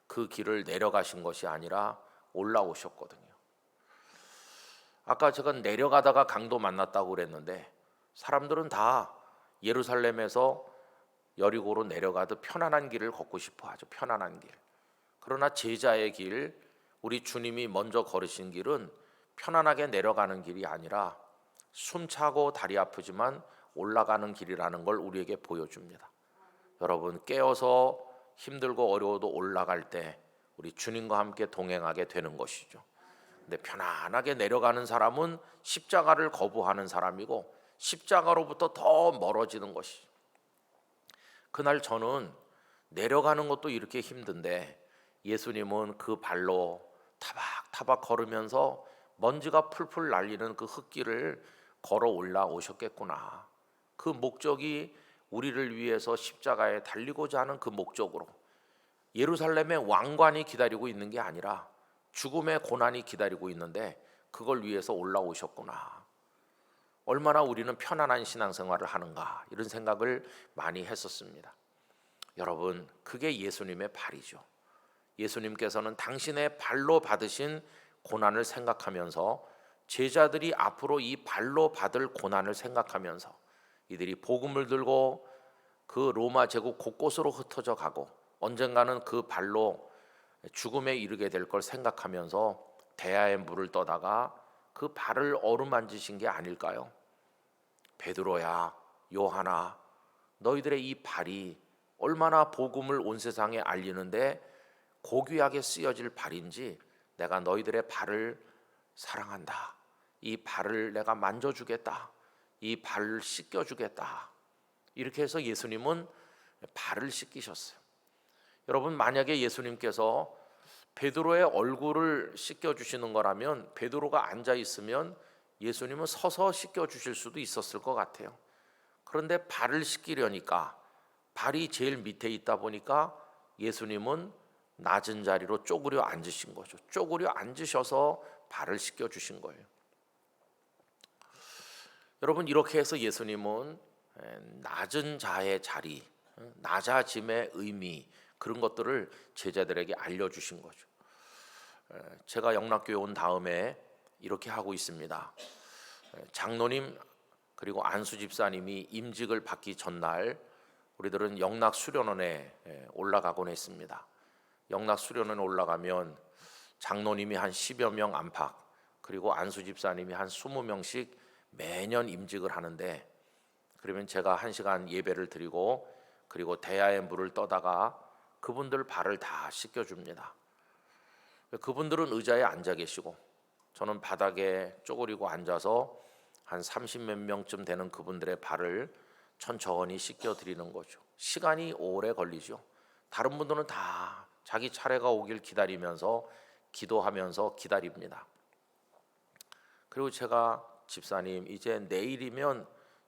그 길을 내려가신 것이 아니라 올라오셨거든요. 아까 제가 내려가다가 강도 만났다고 그랬는데 사람들은 다 예루살렘에서 여리고로 내려가도 편안한 길을 걷고 싶어 하죠. 편안한 길. 그러나 제자의 길, 우리 주님이 먼저 걸으신 길은 편안하게 내려가는 길이 아니라 숨차고 다리 아프지만 올라가는 길이라는 걸 우리에게 보여줍니다. 여러분 깨어서 힘들고 어려워도 올라갈 때 우리 주님과 함께 동행하게 되는 것이죠. 근데 편안하게 내려가는 사람은 십자가를 거부하는 사람이고 십자가로부터 더 멀어지는 것이죠. 그날 저는 내려가는 것도 이렇게 힘든데 예수님은 그 발로 타박타박 걸으면서 먼지가 풀풀 날리는 그 흙길을 걸어 올라오셨겠구나. 그 목적이 우리를 위해서 십자가에 달리고자 하는 그 목적으로 예루살렘의 왕관이 기다리고 있는 게 아니라 죽음의 고난이 기다리고 있는데 그걸 위해서 올라오셨구나. 얼마나 우리는 편안한 신앙생활을 하는가 이런 생각을 많이 했었습니다. 여러분 그게 예수님의 발이죠. 예수님께서는 당신의 발로 받으신 고난을 생각하면서 제자들이 앞으로 이 발로 받을 고난을 생각하면서 이들이 복음을 들고 그 로마 제국 곳곳으로 흩어져 가고 언젠가는 그 발로 죽음에 이르게 될 걸 생각하면서 대야의 물을 떠다가 그 발을 어루만지신 게 아닐까요? 베드로야, 요한아, 너희들의 이 발이 얼마나 복음을 온 세상에 알리는데 고귀하게 쓰여질 발인지 내가 너희들의 발을 사랑한다. 이 발을 내가 만져주겠다. 이 발을 씻겨주겠다. 이렇게 해서 예수님은 발을 씻기셨어요. 여러분, 만약에 예수님께서 베드로의 얼굴을 씻겨주시는 거라면 베드로가 앉아 있으면 예수님은 서서 씻겨주실 수도 있었을 것 같아요. 그런데 발을 씻기려니까 발이 제일 밑에 있다 보니까 예수님은 낮은 자리로 쪼그려 앉으신 거죠. 쪼그려 앉으셔서 발을 씻겨주신 거예요. 여러분, 이렇게 해서 예수님은 낮은 자의 자리, 낮아짐의 의미, 그런 것들을 제자들에게 알려주신 거죠. 제가 영락교회 온 다음에 이렇게 하고 있습니다. 장로님 그리고 안수 집사님이 임직을 받기 전날 우리들은 영락 수련원에 올라가곤 했습니다. 영락 수련원에 올라가면 장로님이 한 10여 명 안팎, 그리고 안수 집사님이 한 20명씩 매년 임직을 하는데, 그러면 제가 1시간 예배를 드리고 그리고 대야의 물을 떠다가 그분들 발을 다 씻겨줍니다. 그분들은 의자에 앉아 계시고 저는 바닥에 쪼그리고 앉아서 한 30몇 명쯤 되는 그분들의 발을 천천히 씻겨드리는 거죠. 시간이 오래 걸리죠. 다른 분들은 다 자기 차례가 오길 기다리면서 기도하면서 기다립니다. 그리고 제가 집사님, 이제 내일이면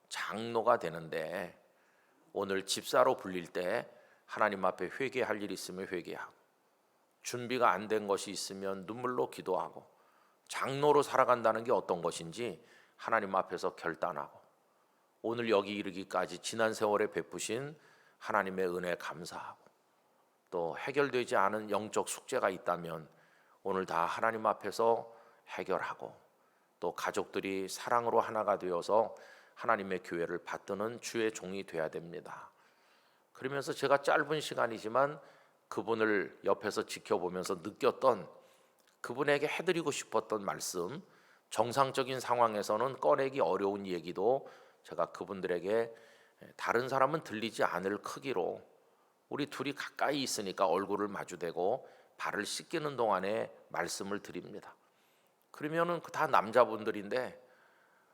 장로가 되는데 오늘 집사로 불릴 때 하나님 앞에 회개할 일 있으면 회개하고, 준비가 안 된 것이 있으면 눈물로 기도하고, 장로로 살아간다는 게 어떤 것인지 하나님 앞에서 결단하고, 오늘 여기 이르기까지 지난 세월에 베푸신 하나님의 은혜에 감사하고, 또 해결되지 않은 영적 숙제가 있다면 오늘 다 하나님 앞에서 해결하고, 또 가족들이 사랑으로 하나가 되어서 하나님의 교회를 받드는 주의 종이 되어야 됩니다. 그러면서 제가 짧은 시간이지만 그분을 옆에서 지켜보면서 느꼈던, 그분에게 해드리고 싶었던 말씀, 정상적인 상황에서는 꺼내기 어려운 얘기도 제가 그분들에게 다른 사람은 들리지 않을 크기로, 우리 둘이 가까이 있으니까 얼굴을 마주대고 발을 씻기는 동안에 말씀을 드립니다. 그러면은 다 남자분들인데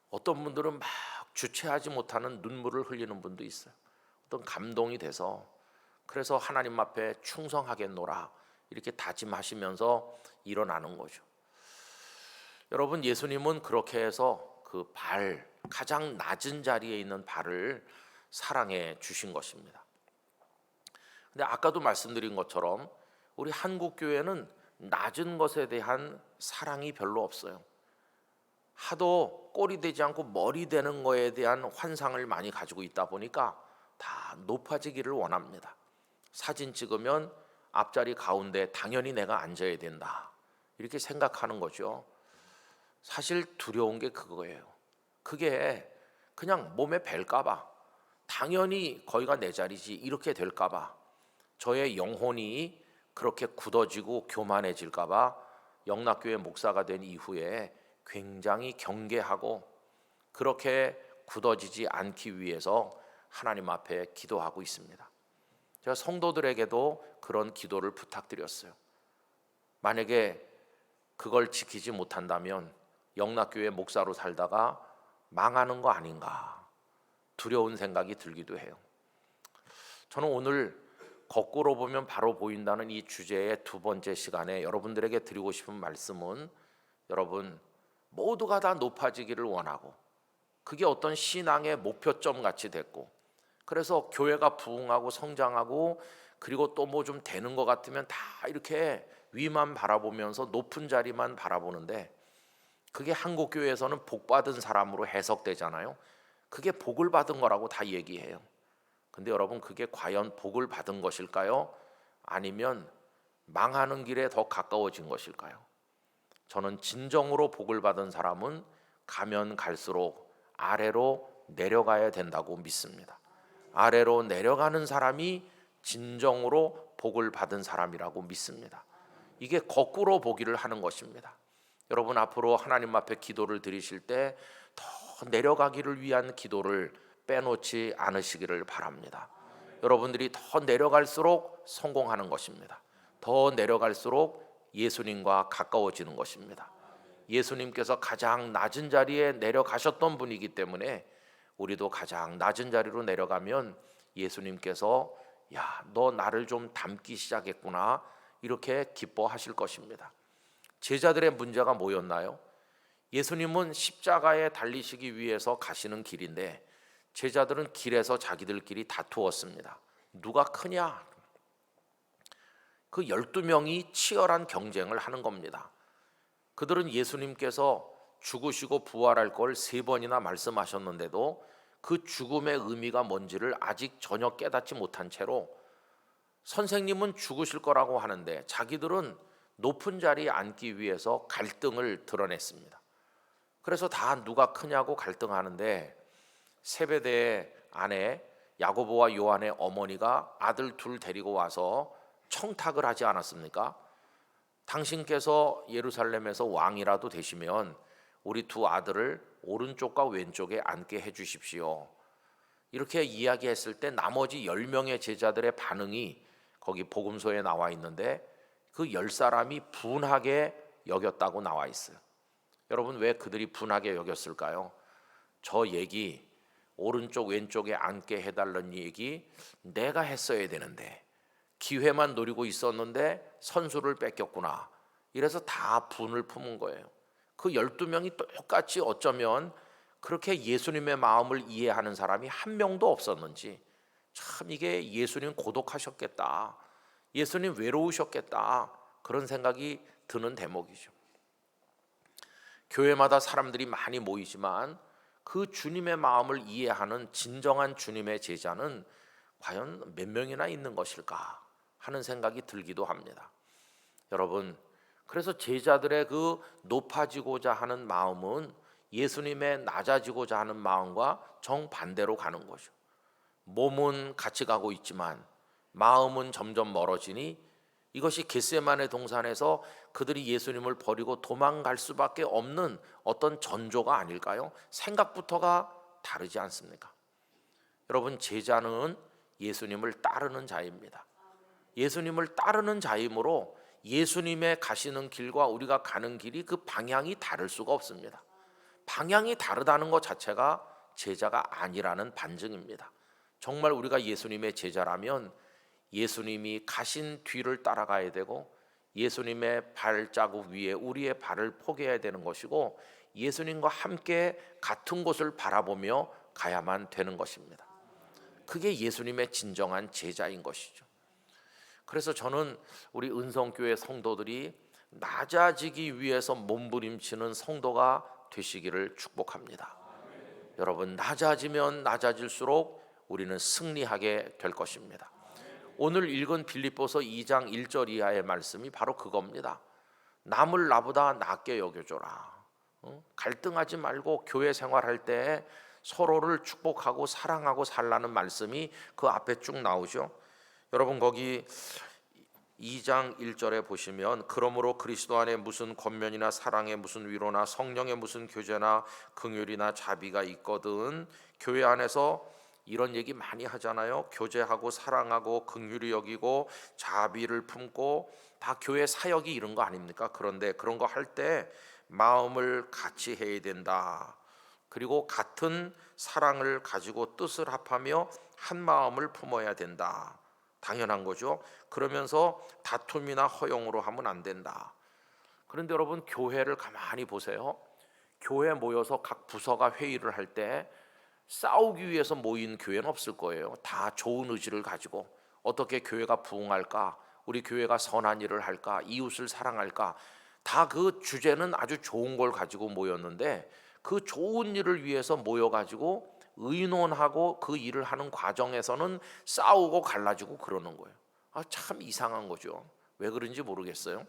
어떤 분들은 막 주체하지 못하는 눈물을 흘리는 분도 있어요. 어떤 감동이 돼서, 그래서 하나님 앞에 충성하겠노라 이렇게 다짐하시면서 일어나는 거죠. 여러분, 예수님은 그렇게 해서 그 발, 가장 낮은 자리에 있는 발을 사랑해 주신 것입니다. 근데 아까도 말씀드린 것처럼 우리 한국 교회는 낮은 것에 대한 사랑이 별로 없어요. 하도 꼴이 되지 않고 머리 되는 거에 대한 환상을 많이 가지고 있다 보니까 다 높아지기를 원합니다. 사진 찍으면 앞자리 가운데 당연히 내가 앉아야 된다, 이렇게 생각하는 거죠. 사실 두려운 게 그거예요. 그게 그냥 몸에 뵐까봐, 당연히 거기가 내 자리지 이렇게 될까봐, 저의 영혼이 그렇게 굳어지고 교만해질까봐 영락교회 목사가 된 이후에 굉장히 경계하고 그렇게 굳어지지 않기 위해서 하나님 앞에 기도하고 있습니다. 제가 성도들에게도 그런 기도를 부탁드렸어요. 만약에 그걸 지키지 못한다면 영락교회 목사로 살다가 망하는 거 아닌가 두려운 생각이 들기도 해요. 저는 오늘 거꾸로 보면 바로 보인다는 이 주제의 두 번째 시간에 여러분들에게 드리고 싶은 말씀은, 여러분 모두가 다 높아지기를 원하고 그게 어떤 신앙의 목표점 같이 됐고, 그래서 교회가 부흥하고 성장하고 그리고 또 뭐 좀 되는 것 같으면 다 이렇게 위만 바라보면서 높은 자리만 바라보는데, 그게 한국 교회에서는 복 받은 사람으로 해석되잖아요. 그게 복을 받은 거라고 다 얘기해요. 근데 여러분, 그게 과연 복을 받은 것일까요? 아니면 망하는 길에 더 가까워진 것일까요? 저는 진정으로 복을 받은 사람은 가면 갈수록 아래로 내려가야 된다고 믿습니다. 아래로 내려가는 사람이 진정으로 복을 받은 사람이라고 믿습니다. 이게 거꾸로 보기를 하는 것입니다. 여러분 앞으로 하나님 앞에 기도를 드리실 때 더 내려가기를 위한 기도를 빼놓지 않으시기를 바랍니다. 여러분들이 더 내려갈수록 성공하는 것입니다. 더 내려갈수록 예수님과 가까워지는 것입니다. 예수님께서 가장 낮은 자리에 내려가셨던 분이기 때문에 우리도 가장 낮은 자리로 내려가면 예수님께서 야, 너 나를 좀 닮기 시작했구나 이렇게 기뻐하실 것입니다. 제자들의 문제가 뭐였나요? 예수님은 십자가에 달리시기 위해서 가시는 길인데 제자들은 길에서 자기들끼리 다투었습니다. 누가 크냐? 그 12명이 치열한 경쟁을 하는 겁니다. 그들은 예수님께서 죽으시고 부활할 걸 3번이나 말씀하셨는데도 그 죽음의 의미가 뭔지를 아직 전혀 깨닫지 못한 채로 선생님은 죽으실 거라고 하는데 자기들은 높은 자리에 앉기 위해서 갈등을 드러냈습니다. 그래서 다 누가 크냐고 갈등하는데 세베대의 아내 야고보와 요한의 어머니가 아들 둘 데리고 와서 청탁을 하지 않았습니까? 당신께서 예루살렘에서 왕이라도 되시면 우리 두 아들을 오른쪽과 왼쪽에 앉게 해주십시오. 이렇게 이야기했을 때 나머지 10명의 제자들의 반응이 거기 복음서에 나와 있는데 그 10사람이 분하게 여겼다고 나와 있어요. 여러분 왜 그들이 분하게 여겼을까요? 저 얘기 오른쪽 왼쪽에 앉게 해달라는 얘기 내가 했어야 되는데 기회만 노리고 있었는데 선수를 뺏겼구나. 이래서 다 분을 품은 거예요. 그 12명이 똑같이 어쩌면 그렇게 예수님의 마음을 이해하는 사람이 한 명도 없었는지 참 이게 예수님 고독하셨겠다. 예수님 외로우셨겠다. 그런 생각이 드는 대목이죠. 교회마다 사람들이 많이 모이지만 그 주님의 마음을 이해하는 진정한 주님의 제자는 과연 몇 명이나 있는 것일까 하는 생각이 들기도 합니다. 여러분, 그래서 제자들의 그 높아지고자 하는 마음은 예수님의 낮아지고자 하는 마음과 정반대로 가는 거죠. 몸은 같이 가고 있지만 마음은 점점 멀어지니 이것이 겟세마네 동산에서 그들이 예수님을 버리고 도망갈 수밖에 없는 어떤 전조가 아닐까요? 생각부터가 다르지 않습니까? 여러분, 제자는 예수님을 따르는 자입니다. 예수님을 따르는 자이므로 예수님의 가시는 길과 우리가 가는 길이 그 방향이 다를 수가 없습니다. 방향이 다르다는 것 자체가 제자가 아니라는 반증입니다. 정말 우리가 예수님의 제자라면 예수님이 가신 뒤를 따라가야 되고 예수님의 발자국 위에 우리의 발을 포개야 되는 것이고 예수님과 함께 같은 곳을 바라보며 가야만 되는 것입니다. 그게 예수님의 진정한 제자인 것이죠. 그래서 저는 우리 은성교회 성도들이 낮아지기 위해서 몸부림치는 성도가 되시기를 축복합니다. 여러분, 낮아지면 낮아질수록 우리는 승리하게 될 것입니다. 오늘 읽은 빌립보서 2장 1절 이하의 말씀이 바로 그겁니다. 남을 나보다 낮게 여겨줘라. 갈등하지 말고 교회 생활할 때 서로를 축복하고 사랑하고 살라는 말씀이 그 앞에 쭉 나오죠. 여러분 거기 2장 1절에 보시면 그러므로 그리스도 안에 무슨 권면이나 사랑에 무슨 위로나 성령에 무슨 교제나 긍휼이나 자비가 있거든. 교회 안에서 이런 얘기 많이 하잖아요. 교제하고 사랑하고 긍휼히 여기고 자비를 품고 다 교회 사역이 이런 거 아닙니까? 그런데 그런 거 할 때 마음을 같이 해야 된다. 그리고 같은 사랑을 가지고 뜻을 합하며 한 마음을 품어야 된다. 당연한 거죠. 그러면서 다툼이나 허용으로 하면 안 된다. 그런데 여러분 교회를 가만히 보세요. 교회 모여서 각 부서가 회의를 할 때 싸우기 위해서 모인 교회는 없을 거예요. 다 좋은 의지를 가지고 어떻게 교회가 부흥할까, 우리 교회가 선한 일을 할까, 이웃을 사랑할까, 다 그 주제는 아주 좋은 걸 가지고 모였는데 그 좋은 일을 위해서 모여가지고 의논하고 그 일을 하는 과정에서는 싸우고 갈라지고 그러는 거예요. 참 이상한 거죠. 왜 그런지 모르겠어요.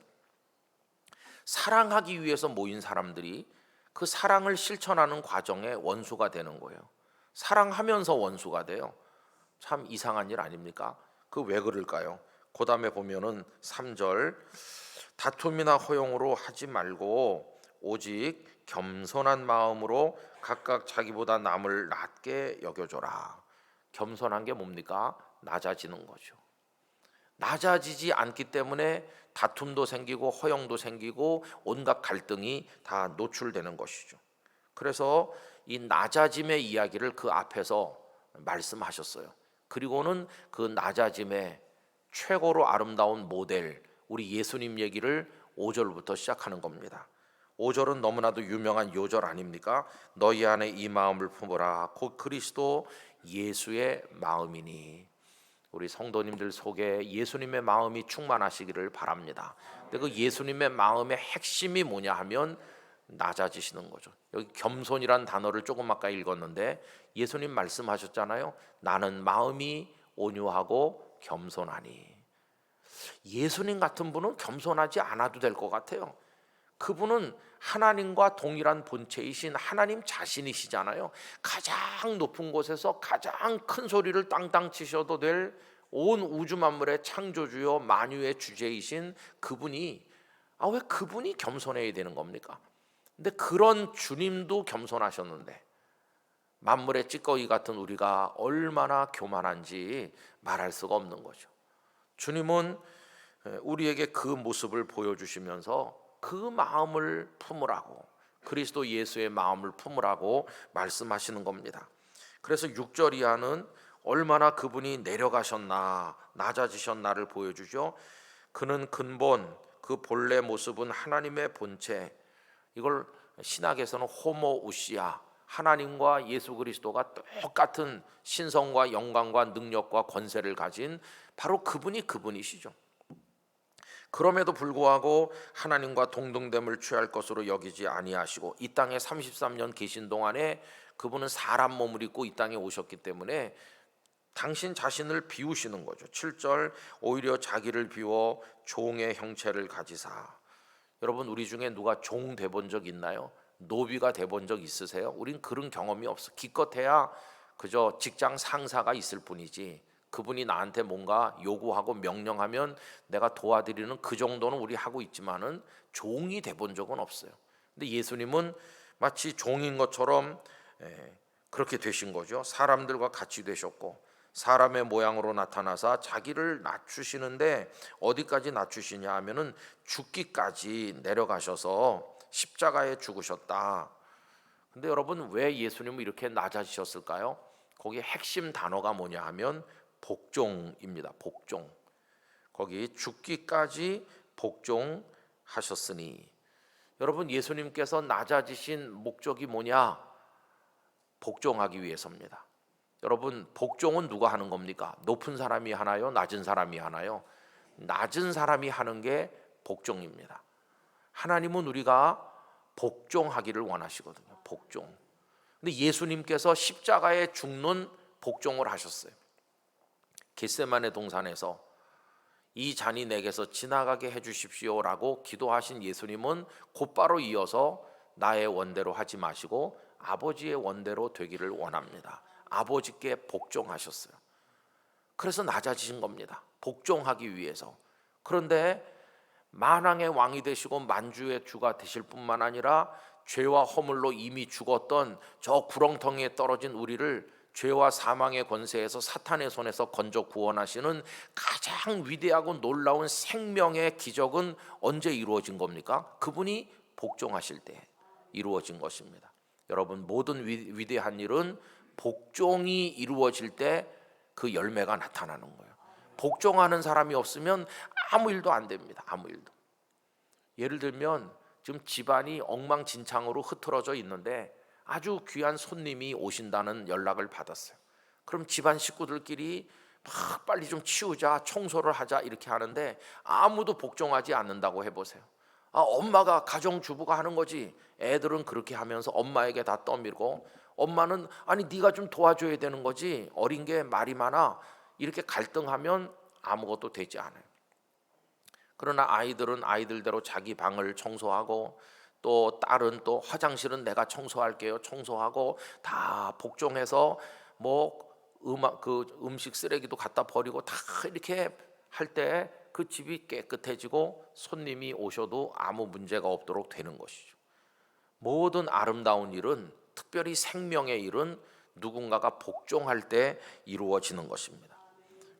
사랑하기 위해서 모인 사람들이 그 사랑을 실천하는 과정에 원수가 되는 거예요. 사랑하면서 원수가 돼요. 참 이상한 일 아닙니까? 그 왜 그럴까요? 그 다음에 보면은 3절 다툼이나 허용으로 하지 말고 오직 겸손한 마음으로 각각 자기보다 남을 낮게 여겨줘라. 겸손한 게 뭡니까? 낮아지는 거죠. 낮아지지 않기 때문에 다툼도 생기고 허영도 생기고 온갖 갈등이 다 노출되는 것이죠. 그래서 이 낮아짐의 이야기를 그 앞에서 말씀하셨어요. 그리고는 그 낮아짐의 최고로 아름다운 모델, 우리 예수님 얘기를 5절부터 시작하는 겁니다. 5절은 너무나도 유명한 요절 아닙니까? 너희 안에 이 마음을 품으라. 곧 그리스도 예수의 마음이니. 우리 성도님들 속에 예수님의 마음이 충만하시기를 바랍니다. 근데 그 예수님의 마음의 핵심이 뭐냐 하면 낮아지시는 거죠. 여기 겸손이란 단어를 조금 아까 읽었는데 예수님 말씀하셨잖아요. 나는 마음이 온유하고 겸손하니. 예수님 같은 분은 겸손하지 않아도 될 것 같아요. 그분은 하나님과 동일한 본체이신 하나님 자신이시잖아요. 가장 높은 곳에서 가장 큰 소리를 땅땅 치셔도 될 온 우주 만물의 창조주요 만유의 주제이신 그분이 왜 그분이 겸손해야 되는 겁니까? 근데 그런 주님도 겸손하셨는데 만물의 찌꺼기 같은 우리가 얼마나 교만한지 말할 수가 없는 거죠. 주님은 우리에게 그 모습을 보여주시면서 그 마음을 품으라고, 그리스도 예수의 마음을 품으라고 말씀하시는 겁니다. 그래서 6절 이하는 얼마나 그분이 내려가셨나, 낮아지셨나를 보여주죠. 그는 근본, 그 본래 모습은 하나님의 본체, 이걸 신학에서는 호모우시아, 하나님과 예수 그리스도가 똑같은 신성과 영광과 능력과 권세를 가진 바로 그분이 그분이시죠. 그럼에도 불구하고 하나님과 동등됨을 취할 것으로 여기지 아니하시고 이 땅에 33년 계신 동안에 그분은 사람 몸을 입고 이 땅에 오셨기 때문에 당신 자신을 비우시는 거죠. 7절 오히려 자기를 비워 종의 형체를 가지사. 여러분 우리 중에 누가 종 돼본 적 있나요? 노비가 돼본 적 있으세요? 우린 그런 경험이 없어. 기껏해야 그저 직장 상사가 있을 뿐이지 그분이 나한테 뭔가 요구하고 명령하면 내가 도와드리는 그 정도는 우리 하고 있지만은 종이 돼본 적은 없어요. 근데 예수님은 마치 종인 것처럼 그렇게 되신 거죠. 사람들과 같이 되셨고 사람의 모양으로 나타나사 자기를 낮추시는데 어디까지 낮추시냐 하면은 죽기까지 내려가셔서 십자가에 죽으셨다. 근데 여러분 왜 예수님은 이렇게 낮아지셨을까요? 거기에 핵심 단어가 뭐냐 하면 복종입니다. 복종. 거기 죽기까지 복종하셨으니. 여러분 예수님께서 낮아지신 목적이 뭐냐? 복종하기 위해서입니다. 여러분 복종은 누가 하는 겁니까? 높은 사람이 하나요? 낮은 사람이 하나요? 낮은 사람이 하는 게 복종입니다. 하나님은 우리가 복종하기를 원하시거든요. 복종. 근데 예수님께서 십자가에 죽는 복종을 하셨어요. 겟세마네 동산에서 이 잔이 내게서 지나가게 해주십시오라고 기도하신 예수님은 곧바로 이어서 나의 원대로 하지 마시고 아버지의 원대로 되기를 원합니다. 아버지께 복종하셨어요. 그래서 낮아지신 겁니다. 복종하기 위해서. 그런데 만왕의 왕이 되시고 만주의 주가 되실 뿐만 아니라 죄와 허물로 이미 죽었던 저 구렁텅이에 떨어진 우리를 죄와 사망의 권세에서 사탄의 손에서 건져 구원하시는 가장 위대하고 놀라운 생명의 기적은 언제 이루어진 겁니까? 그분이 복종하실 때 이루어진 것입니다. 여러분 모든 위대한 일은 복종이 이루어질 때 그 열매가 나타나는 거예요. 복종하는 사람이 없으면 아무 일도 안 됩니다. 아무 일도. 예를 들면 지금 집안이 엉망진창으로 흐트러져 있는데 아주 귀한 손님이 오신다는 연락을 받았어요. 그럼 집안 식구들끼리 막 빨리 좀 치우자, 청소를 하자 이렇게 하는데 아무도 복종하지 않는다고 해보세요. 엄마가 가정주부가 하는 거지. 애들은 그렇게 하면서 엄마에게 다 떠밀고 엄마는 아니 네가 좀 도와줘야 되는 거지. 어린 게 말이 많아. 이렇게 갈등하면 아무것도 되지 않아요. 그러나 아이들은 아이들대로 자기 방을 청소하고 또 딸은 또 화장실은 내가 청소할게요. 청소하고 다 복종해서 음식 쓰레기도 갖다 버리고 다 이렇게 할 때 그 집이 깨끗해지고 손님이 오셔도 아무 문제가 없도록 되는 것이죠. 모든 아름다운 일은, 특별히 생명의 일은 누군가가 복종할 때 이루어지는 것입니다.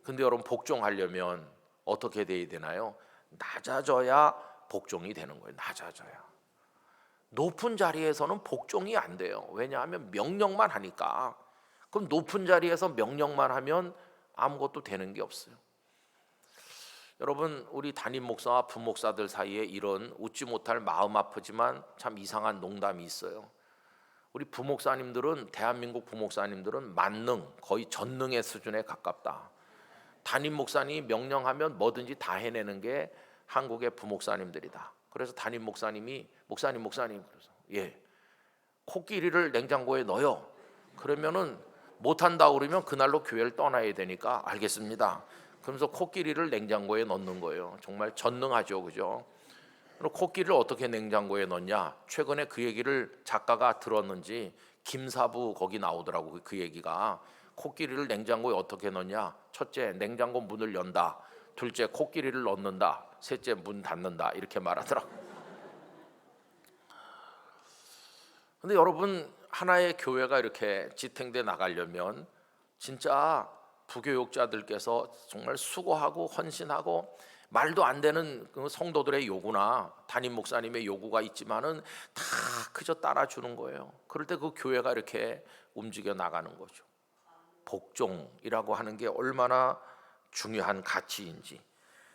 근데 여러분, 복종하려면 어떻게 돼야 되나요? 낮아져야 복종이 되는 거예요. 낮아져야. 높은 자리에서는 복종이 안 돼요. 왜냐하면 명령만 하니까. 그럼 높은 자리에서 명령만 하면 아무것도 되는 게 없어요. 여러분, 우리 담임 목사와 부목사들 사이에 이런 웃지 못할 마음 아프지만 참 이상한 농담이 있어요. 우리 부목사님들은, 대한민국 부목사님들은 만능, 거의 전능의 수준에 가깝다. 담임 목사님이 명령하면 뭐든지 다 해내는 게 한국의 부목사님들이다. 그래서 담임 목사님이 목사님 그래서 예, 코끼리를 냉장고에 넣어요. 그러면은 못한다 그러면 그날로 교회를 떠나야 되니까 알겠습니다. 그러면서 코끼리를 냉장고에 넣는 거예요. 정말 전능하죠, 그죠? 그럼 코끼리를 어떻게 냉장고에 넣냐? 최근에 그 얘기를 작가가 들었는지 김사부 거기 나오더라고. 그 얘기가 코끼리를 냉장고에 어떻게 넣냐? 첫째, 냉장고 문을 연다. 둘째, 코끼리를 넣는다. 셋째, 문 닫는다. 이렇게 말하더라고. 근데 여러분, 하나의 교회가 이렇게 지탱돼 나가려면 진짜 부교육자들께서 정말 수고하고 헌신하고, 말도 안 되는 그 성도들의 요구나 담임 목사님의 요구가 있지만은 다 그저 따라주는 거예요. 그럴 때 그 교회가 이렇게 움직여 나가는 거죠. 복종이라고 하는 게 얼마나 중요한 가치인지.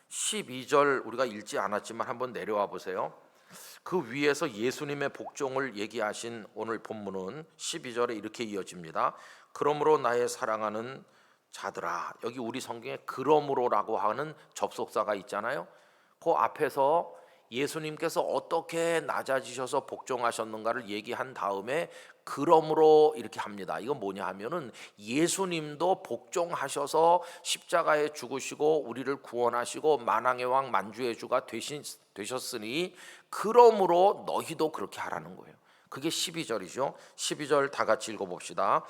12절 우리가 읽지 않았지만 한번 내려와 보세요. 그 위에서 예수님의 복종을 얘기하신 오늘 본문은 12절에 이렇게 이어집니다. 그러므로 나의 사랑하는 자들아. 여기 우리 성경에 그러므로라고 하는 접속사가 있잖아요. 그 앞에서 예수님께서 어떻게 낮아지셔서 복종하셨는가를 얘기한 다음에 그러므로 이렇게 합니다. 이건 뭐냐 하면은 예수님도 복종하셔서 십자가에 죽으시고 우리를 구원하시고 만왕의 왕 만주의 주가 되셨으니 그러므로 너희도 그렇게 하라는 거예요. 그게 12절이죠. 12절 다 같이 읽어봅시다.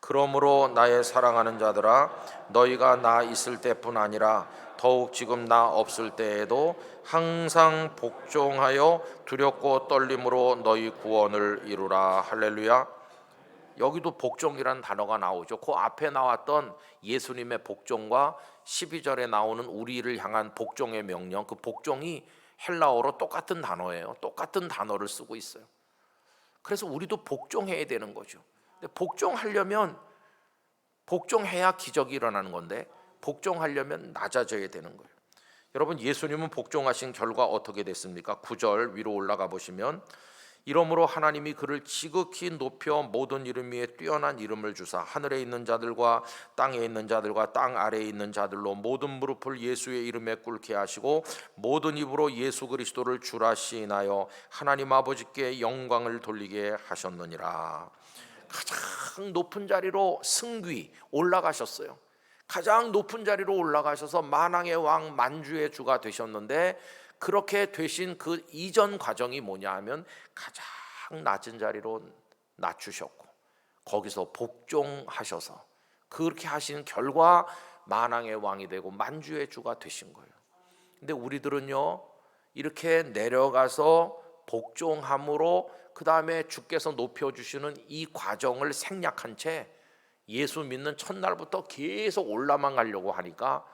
그러므로 나의 사랑하는 자들아, 너희가 나 있을 때뿐 아니라 더욱 지금 나 없을 때에도 항상 복종하여 두렵고 떨림으로 너희 구원을 이루라. 할렐루야. 여기도 복종이라는 단어가 나오죠. 그 앞에 나왔던 예수님의 복종과 12절에 나오는 우리를 향한 복종의 명령, 그 복종이 헬라어로 똑같은 단어예요. 똑같은 단어를 쓰고 있어요. 그래서 우리도 복종해야 되는 거죠. 근데 복종하려면, 복종해야 기적이 일어나는 건데 복종하려면 낮아져야 되는 거예요. 여러분, 예수님은 복종하신 결과 어떻게 됐습니까? 9절 위로 올라가 보시면, 이러므로 하나님이 그를 지극히 높여 모든 이름 위에 뛰어난 이름을 주사 하늘에 있는 자들과 땅에 있는 자들과 땅 아래에 있는 자들로 모든 무릎을 예수의 이름에 꿇게 하시고 모든 입으로 예수 그리스도를 주라 시인하여 하나님 아버지께 영광을 돌리게 하셨느니라. 가장 높은 자리로 승귀 올라가셨어요. 가장 높은 자리로 올라가셔서 만왕의 왕 만주의 주가 되셨는데, 그렇게 되신 그 이전 과정이 뭐냐 하면 가장 낮은 자리로 낮추셨고 거기서 복종하셔서 그렇게 하신 결과 만왕의 왕이 되고 만주의 주가 되신 거예요. 근데 우리들은요, 이렇게 내려가서 복종함으로 그 다음에 주께서 높여주시는 이 과정을 생략한 채 예수 믿는 첫날부터 계속 올라만 가려고 하니까,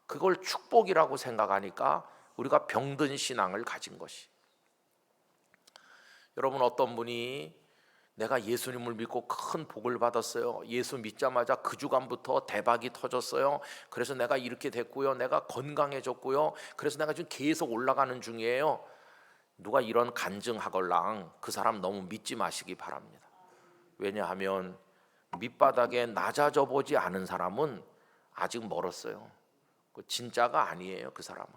그걸 축복이라고 생각하니까 우리가 병든 신앙을 가진 것이. 여러분, 어떤 분이 내가 예수님을 믿고 큰 복을 받았어요. 예수 믿자마자 그 주간부터 대박이 터졌어요. 그래서 내가 이렇게 됐고요. 내가 건강해졌고요. 그래서 내가 지금 계속 올라가는 중이에요. 누가 이런 간증하걸랑 그 사람 너무 믿지 마시기 바랍니다. 왜냐하면 밑바닥에 낮아져 보지 않은 사람은 아직 멀었어요. 진짜가 아니에요. 그 사람은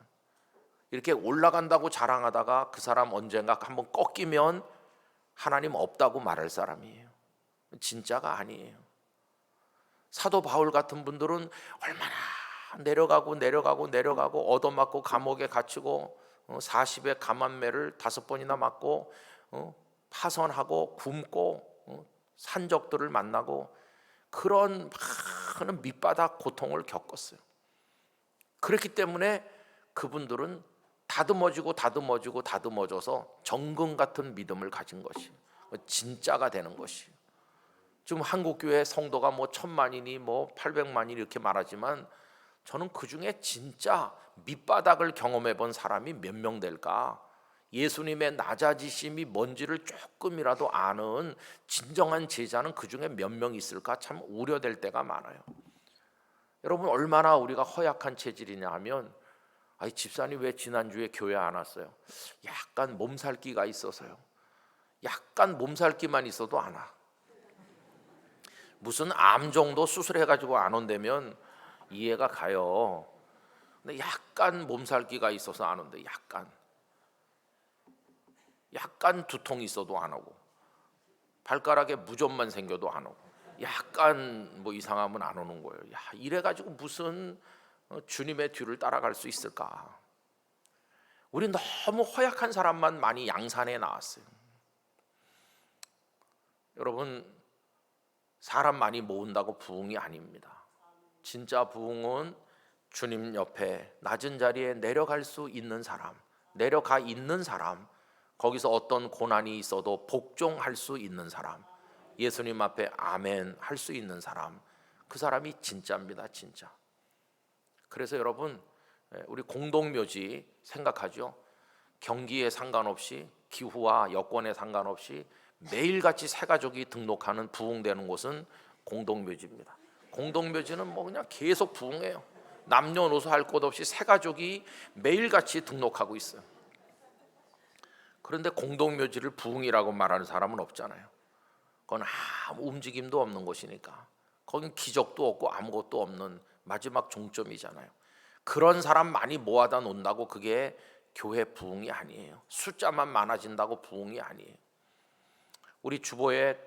이렇게 올라간다고 자랑하다가 그 사람 언젠가 한번 꺾이면 하나님 없다고 말할 사람이에요. 진짜가 아니에요. 사도 바울 같은 분들은 얼마나 내려가고 얻어맞고 감옥에 갇히고 40의 감한매를 5번이나 맞고 파선하고 굶고 산적들을 만나고 그런 많은 밑바닥 고통을 겪었어요. 그렇기 때문에 그분들은 다듬어져서 정금 같은 믿음을 가진 것이. 진짜가 되는 것이. 지금 한국교회 성도가 뭐 1000만이니 뭐 800만이 이렇게 말하지만 저는 그 중에 진짜 밑바닥을 경험해 본 사람이 몇 명 될까? 예수님의 낮아지심이 뭔지를 조금이라도 아는 진정한 제자는 그 중에 몇 명 있을까? 참 우려될 때가 많아요. 여러분, 얼마나 우리가 허약한 체질이냐 하면, 아이 집사님 왜 지난주에 교회 안 왔어요? 약간 몸살기가 있어서요. 약간 몸살기만 있어도 안 와. 무슨 암 정도 수술해가지고 안 온다면 이해가 가요. 근데 약간 몸살기가 있어서 안 온대. 약간 두통이 있어도 안 오고, 발가락에 무좀만 생겨도 안 오고, 약간 뭐 이상하면 안 오는 거예요. 야, 이래가지고 무슨 주님의 뒤를 따라갈 수 있을까? 우리 너무 허약한 사람만 많이 양산해 나왔어요. 여러분, 사람 많이 모은다고 부흥이 아닙니다. 진짜 부흥은 주님 옆에 낮은 자리에 내려갈 수 있는 사람, 내려가 있는 사람, 거기서 어떤 고난이 있어도 복종할 수 있는 사람, 예수님 앞에 아멘 할 수 있는 사람, 그 사람이 진짜입니다. 진짜. 그래서 여러분, 우리 공동묘지 생각하죠. 경기에 상관없이, 기후와 여건에 상관없이 매일같이 새 가족이 등록하는 부흥되는 곳은 공동묘지입니다. 공동묘지는 뭐 그냥 계속 부흥해요. 남녀노소 할 것 없이 새 가족이 매일같이 등록하고 있어요. 그런데 공동묘지를 부흥이라고 말하는 사람은 없잖아요. 그건 아무 움직임도 없는 곳이니까. 거긴 기적도 없고 아무것도 없는 마지막 종점이잖아요. 그런 사람 많이 모아다 놓는다고 그게 교회 부흥이 아니에요. 숫자만 많아진다고 부흥이 아니에요. 우리 주보에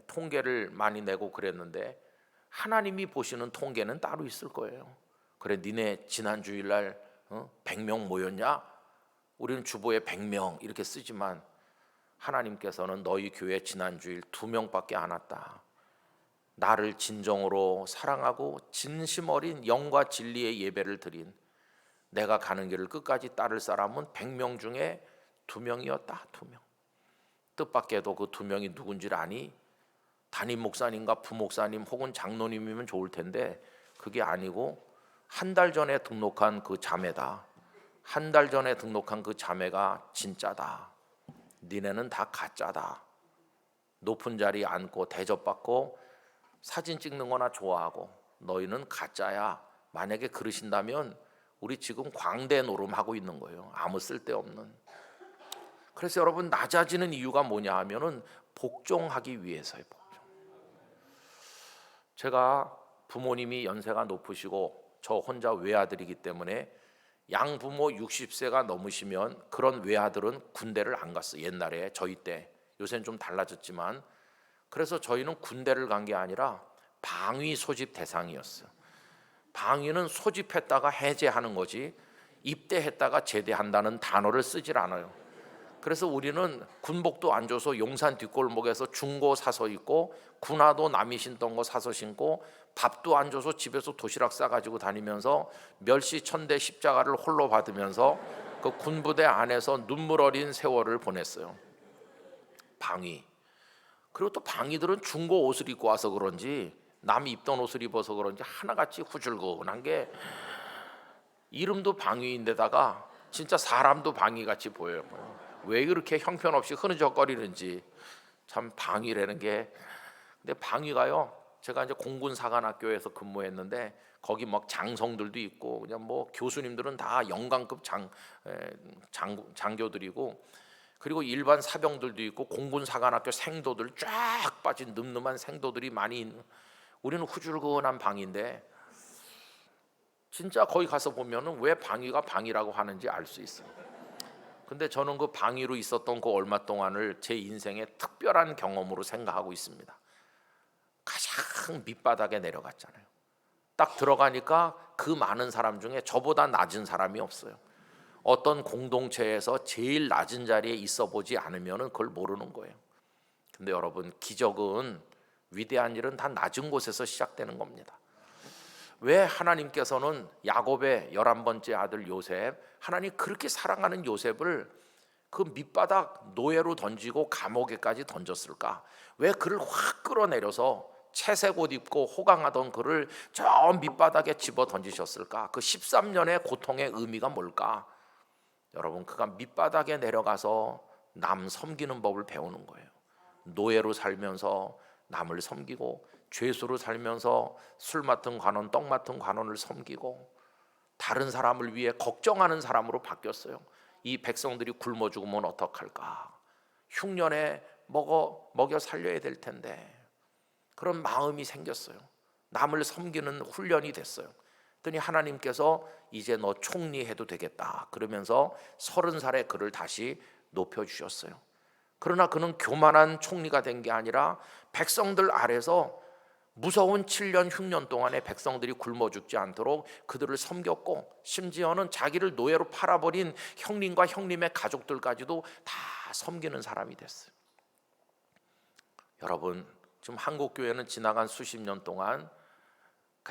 통계를 많이 내고 그랬는데 하나님이 보시는 통계는 따로 있을 거예요. 그래, 니네 지난 주일날 100명 모였냐? 우리는 주보에 100명 이렇게 쓰지만 하나님께서는 너희 교회 지난주일 2명밖에 안 왔다. 나를 진정으로 사랑하고 진심 어린 영과 진리의 예배를 드린, 내가 가는 길을 끝까지 따를 사람은 100명 중에 2명이었다. 2명. 뜻밖에도 그 2명이 누군지를 아니? 담임 목사님과 부목사님 혹은 장로님이면 좋을 텐데 그게 아니고 한 달 전에 등록한 그 자매다. 한 달 전에 등록한 그 자매가 진짜다. 니네는 다 가짜다. 높은 자리에 앉고 대접받고 사진 찍는 거나 좋아하고 너희는 가짜야. 만약에 그러신다면 우리 지금 광대 노름하고 있는 거예요. 아무 쓸데없는. 그래서 여러분, 낮아지는 이유가 뭐냐 하면은 복종하기 위해서예요. 복종. 제가 부모님이 연세가 높으시고 저 혼자 외아들이기 때문에 양부모 60세가 넘으시면 그런 외아들은 군대를 안 갔어요. 옛날에 저희 때. 요새는 좀 달라졌지만, 그래서 저희는 군대를 간 게 아니라 방위 소집 대상이었어요. 방위는 소집했다가 해제하는 거지 입대했다가 제대한다는 단어를 쓰질 않아요. 그래서 우리는 군복도 안 줘서 용산 뒷골목에서 중고 사서 입고, 군화도 남이 신던 거 사서 신고, 밥도 안 줘서 집에서 도시락 싸가지고 다니면서 멸시 천대 십자가를 홀로 받으면서 그 군부대 안에서 눈물 어린 세월을 보냈어요. 방위. 그리고 또 방위들은 중고 옷을 입고 와서 그런지, 남이 입던 옷을 입어서 그런지 하나같이 후줄근한 게, 이름도 방위인데다가 진짜 사람도 방위같이 보여요. 왜 그렇게 형편없이 흐느적거리는지. 참 방위라는 게. 근데 방위가요, 제가 이제 공군사관학교에서 근무했는데 거기 막 장성들도 있고 그냥 뭐 교수님들은 다 영관급 장교들이고, 그리고 일반 사병들도 있고 공군사관학교 생도들 쫙 빠진 늠름한 생도들이 많이 있는, 우리는 후줄근한 방인데 진짜 거기 가서 보면은 왜 방위가 방위라고 하는지 알 수 있어요. 근데 저는 그 방위로 있었던 그 얼마 동안을 제 인생의 특별한 경험으로 생각하고 있습니다. 가장 밑바닥에 내려갔잖아요. 딱 들어가니까 그 많은 사람 중에 저보다 낮은 사람이 없어요. 어떤 공동체에서 제일 낮은 자리에 있어 보지 않으면 그걸 모르는 거예요. 근데 여러분, 기적은, 위대한 일은 다 낮은 곳에서 시작되는 겁니다. 왜 하나님께서는 야곱의 11번째 아들 요셉, 하나님 그렇게 사랑하는 요셉을 그 밑바닥 노예로 던지고 감옥에까지 던졌을까? 왜 그를 확 끌어내려서 채색 옷 입고 호강하던 그를 저 밑바닥에 집어 던지셨을까? 그 13년의 고통의 의미가 뭘까? 여러분, 그가 밑바닥에 내려가서 남 섬기는 법을 배우는 거예요. 노예로 살면서 남을 섬기고, 죄수로 살면서 술 맡은 관원, 떡 맡은 관원을 섬기고, 다른 사람을 위해 걱정하는 사람으로 바뀌었어요. 이 백성들이 굶어 죽으면 어떡할까? 흉년에 먹여 살려야 될 텐데. 그런 마음이 생겼어요. 남을 섬기는 훈련이 됐어요. 그랬더니 하나님께서 이제 너 총리해도 되겠다 그러면서 30살에 그를 다시 높여주셨어요. 그러나 그는 교만한 총리가 된 게 아니라 백성들 아래서 무서운 7년 흉년 동안에 백성들이 굶어 죽지 않도록 그들을 섬겼고, 심지어는 자기를 노예로 팔아버린 형님과 형님의 가족들까지도 다 섬기는 사람이 됐어요. 여러분, 지금 한국교회는 지나간 수십 년 동안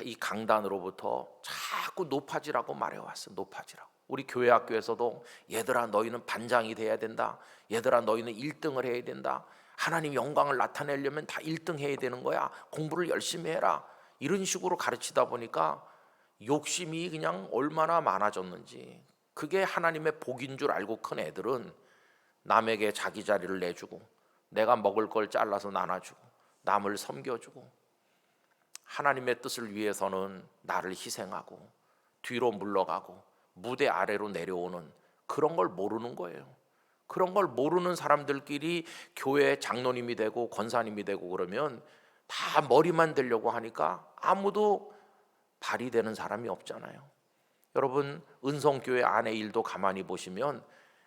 이 강단으로부터 자꾸 높아지라고 말해왔어요. 높아지라고. 우리 교회 학교에서도 얘들아 너희는 반장이 돼야 된다. 얘들아 너희는 1등을 해야 된다. 하나님 영광을 나타내려면 다 1등 해야 되는 거야. 공부를 열심히 해라. 이런 식으로 가르치다 보니까 욕심이 그냥 얼마나 많아졌는지, 그게 하나님의 복인 줄 알고 큰 애들은 남에게 자기 자리를 내주고, 내가 먹을 걸 잘라서 나눠주고, 남을 섬겨주고, 하나님의 뜻을 위해서는 나를 희생하고 뒤로 물러가고 무대 아래로 내려오는 그런 걸 모르는 거예요. 그런 걸 모르는 사람들끼리 교회 장로님이 되고 권사님이 되고 그러면 다 머리만 되려고 하니까 아무도 발이 되는 사람이 없잖아요. 여러분, 은성교회 안의 일도 가만히 보시면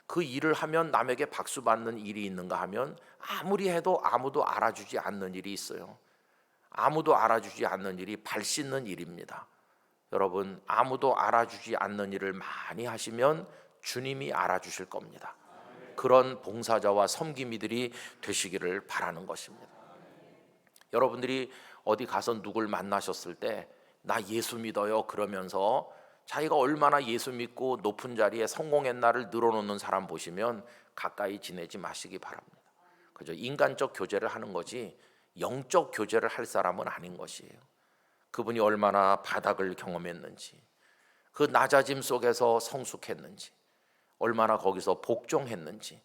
그 일을 하면 남에게 박수 받는 일이 있는가 하면 아무리 해도 아무도 알아주지 않는 일이 있어요. 아무도 알아주지 않는 일이 발 씻는 일입니다. 여러분, 아무도 알아주지 않는 일을 많이 하시면 주님이 알아주실 겁니다. 그런 봉사자와 섬김이들이 되시기를 바라는 것입니다. 여러분들이 어디 가서 누굴 만나셨을 때 나 예수 믿어요 그러면서 자기가 얼마나 예수 믿고 높은 자리에 성공했나를 늘어놓는 사람 보시면 가까이 지내지 마시기 바랍니다. 그저 인간적 교제를 하는 거지 영적 교제를 할 사람은 아닌 것이에요. 그분이 얼마나 바닥을 경험했는지, 그 낮아짐 속에서 성숙했는지, 얼마나 거기서 복종했는지,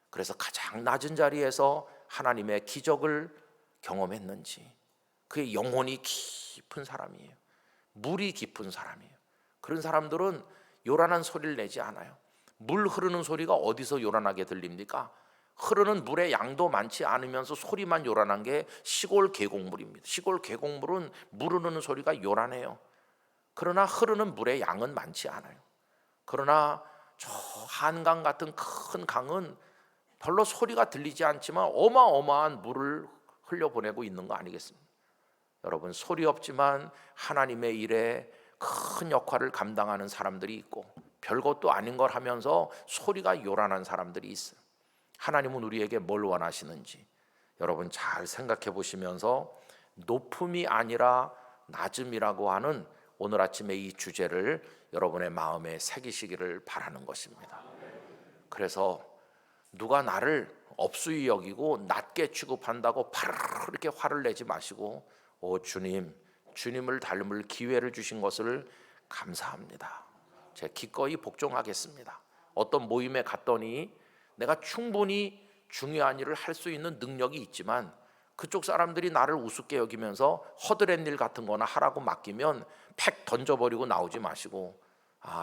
그래서 가장 낮은 자리에서 하나님의 기적을 경험했는지, 그의 영혼이 깊은 사람이에요. 물이 깊은 사람이에요. 그런 사람들은 요란한 소리를 내지 않아요. 물 흐르는 소리가 어디서 요란하게 들립니까? 흐르는 물의 양도 많지 않으면서 소리만 요란한 게 시골 계곡물입니다. 시골 계곡물은 물 흐르는 소리가 요란해요. 그러나 흐르는 물의 양은 많지 않아요. 그러나 저 한강 같은 큰 강은 별로 소리가 들리지 않지만 어마어마한 물을 흘려보내고 있는 거 아니겠습니까? 여러분, 소리 없지만 하나님의 일에 큰 역할을 감당하는 사람들이 있고, 별것도 아닌 걸 하면서 소리가 요란한 사람들이 있어요. 하나님은 우리에게 뭘 원하시는지 여러분 잘 생각해 보시면서 높음이 아니라 낮음이라고 하는 오늘 아침에 이 주제를 여러분의 마음에 새기시기를 바라는 것입니다. 그래서 누가 나를 업수히 여기고 낮게 취급한다고 파르르 이렇게 화를 내지 마시고, 오 주님, 주님을 닮을 기회를 주신 것을 감사합니다. 제가 기꺼이 복종하겠습니다. 어떤 모임에 갔더니 내가 충분히 중요한 일을 할 수 있는 능력이 있지만 그쪽 사람들이 나를 우습게 여기면서 허드렛 일 같은 거나 하라고 맡기면 팩 던져버리고 나오지 마시고,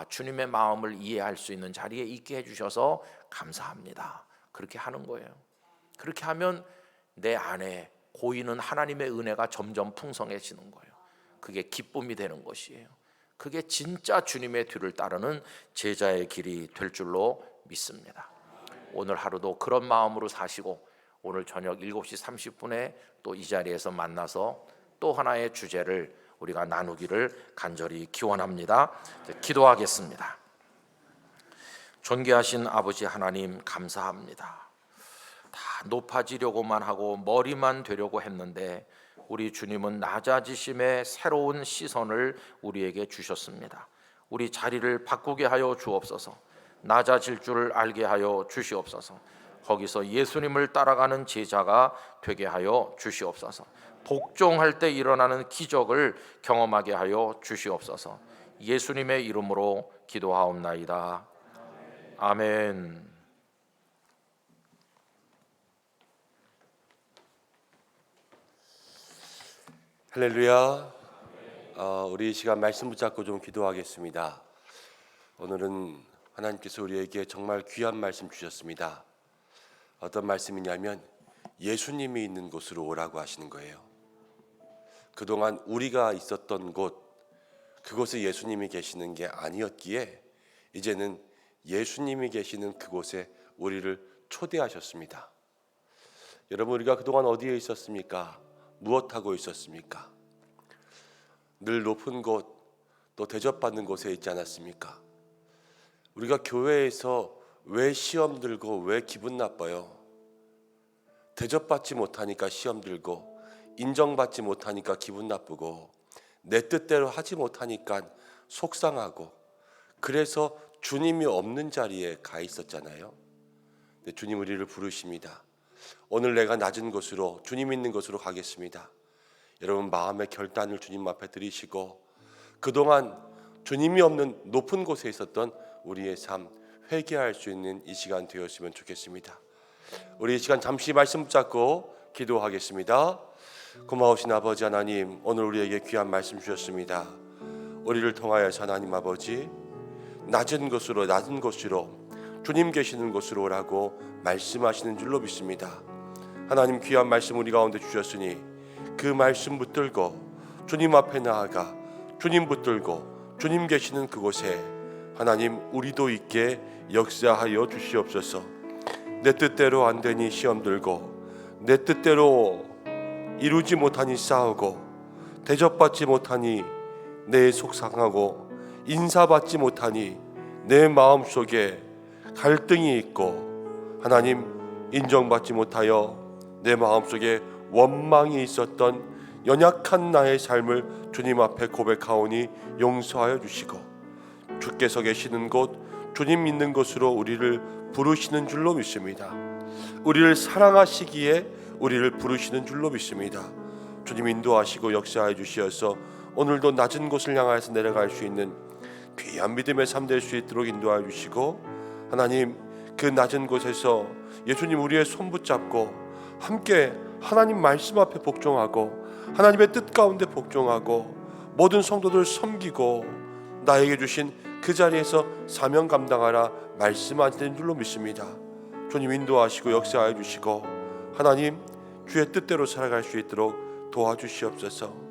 주님의 마음을 이해할 수 있는 자리에 있게 해주셔서 감사합니다. 그렇게 하는 거예요. 그렇게 하면 내 안에 고이는 하나님의 은혜가 점점 풍성해지는 거예요. 그게 기쁨이 되는 것이에요. 그게 진짜 주님의 뒤를 따르는 제자의 길이 될 줄로 믿습니다. 오늘 하루도 그런 마음으로 사시고 오늘 저녁 7시 30분에 또 이 자리에서 만나서 또 하나의 주제를 우리가 나누기를 간절히 기원합니다. 기도하겠습니다. 존귀하신 아버지 하나님, 감사합니다. 다 높아지려고만 하고 머리만 되려고 했는데 우리 주님은 낮아지심의 새로운 시선을 우리에게 주셨습니다. 우리 자리를 바꾸게 하여 주옵소서. 낮아질 줄을 알게 하여 주시옵소서. 거기서 예수님을 따라가는 제자가 되게 하여 주시옵소서. 복종할 때 일어나는 기적을 경험하게 하여 주시옵소서. 예수님의 이름으로 기도하옵나이다. 아멘. 할렐루야. 우리 이 시간 말씀 붙잡고 좀 기도하겠습니다. 오늘은 하나님께서 우리에게 정말 귀한 말씀 주셨습니다. 어떤 말씀이냐면 예수님이 있는 곳으로 오라고 하시는 거예요. 그동안 우리가 있었던 곳, 그곳에 예수님이 계시는 게 아니었기에 이제는 예수님이 계시는 그곳에 우리를 초대하셨습니다. 여러분, 우리가 그동안 어디에 있었습니까? 무엇하고 있었습니까? 늘 높은 곳, 또 대접받는 곳에 있지 않았습니까? 우리가 교회에서 왜 시험 들고 왜 기분 나빠요? 대접받지 못하니까 시험 들고, 인정받지 못하니까 기분 나쁘고, 내 뜻대로 하지 못하니까 속상하고, 그래서 주님이 없는 자리에 가 있었잖아요. 근데 주님 우리를 부르십니다. 오늘 내가 낮은 곳으로, 주님 있는 곳으로 가겠습니다. 여러분, 마음의 결단을 주님 앞에 드리시고 그동안 주님이 없는 높은 곳에 있었던 우리의 삶 회개할 수 있는 이 시간 되었으면 좋겠습니다. 우리 이 시간 잠시 말씀 붙잡고 기도하겠습니다. 고마우신 아버지 하나님, 오늘 우리에게 귀한 말씀 주셨습니다. 우리를 통하여서 하나님 아버지, 낮은 곳으로 주님 계시는 곳으로 오라고 말씀하시는 줄로 믿습니다. 하나님, 귀한 말씀 우리 가운데 주셨으니 그 말씀 붙들고 주님 앞에 나아가 주님 붙들고 주님 계시는 그곳에 하나님 우리도 있게 역사하여 주시옵소서. 내 뜻대로 안 되니 시험 들고, 내 뜻대로 이루지 못하니 싸우고, 대접받지 못하니 내 속상하고, 인사받지 못하니 내 마음속에 갈등이 있고, 하나님 인정받지 못하여 내 마음속에 원망이 있었던 연약한 나의 삶을 주님 앞에 고백하오니 용서하여 주시고, 주께서 계시는 곳, 주님 있는 곳으로 우리를 부르시는 줄로 믿습니다. 우리를 사랑하시기에 우리를 부르시는 줄로 믿습니다. 주님 인도하시고 역사해 주시어서 오늘도 낮은 곳을 향해서 내려갈 수 있는 귀한 믿음의 삶 될 수 있도록 인도하여 주시고, 하나님 그 낮은 곳에서 예수님 우리의 손 붙잡고 함께 하나님 말씀 앞에 복종하고 하나님의 뜻 가운데 복종하고 모든 성도들 섬기고 나에게 주신 그 자리에서 사명 감당하라 말씀하시는 줄로 믿습니다. 주님 인도하시고 역사하여 주시고 하나님 주의 뜻대로 살아갈 수 있도록 도와주시옵소서.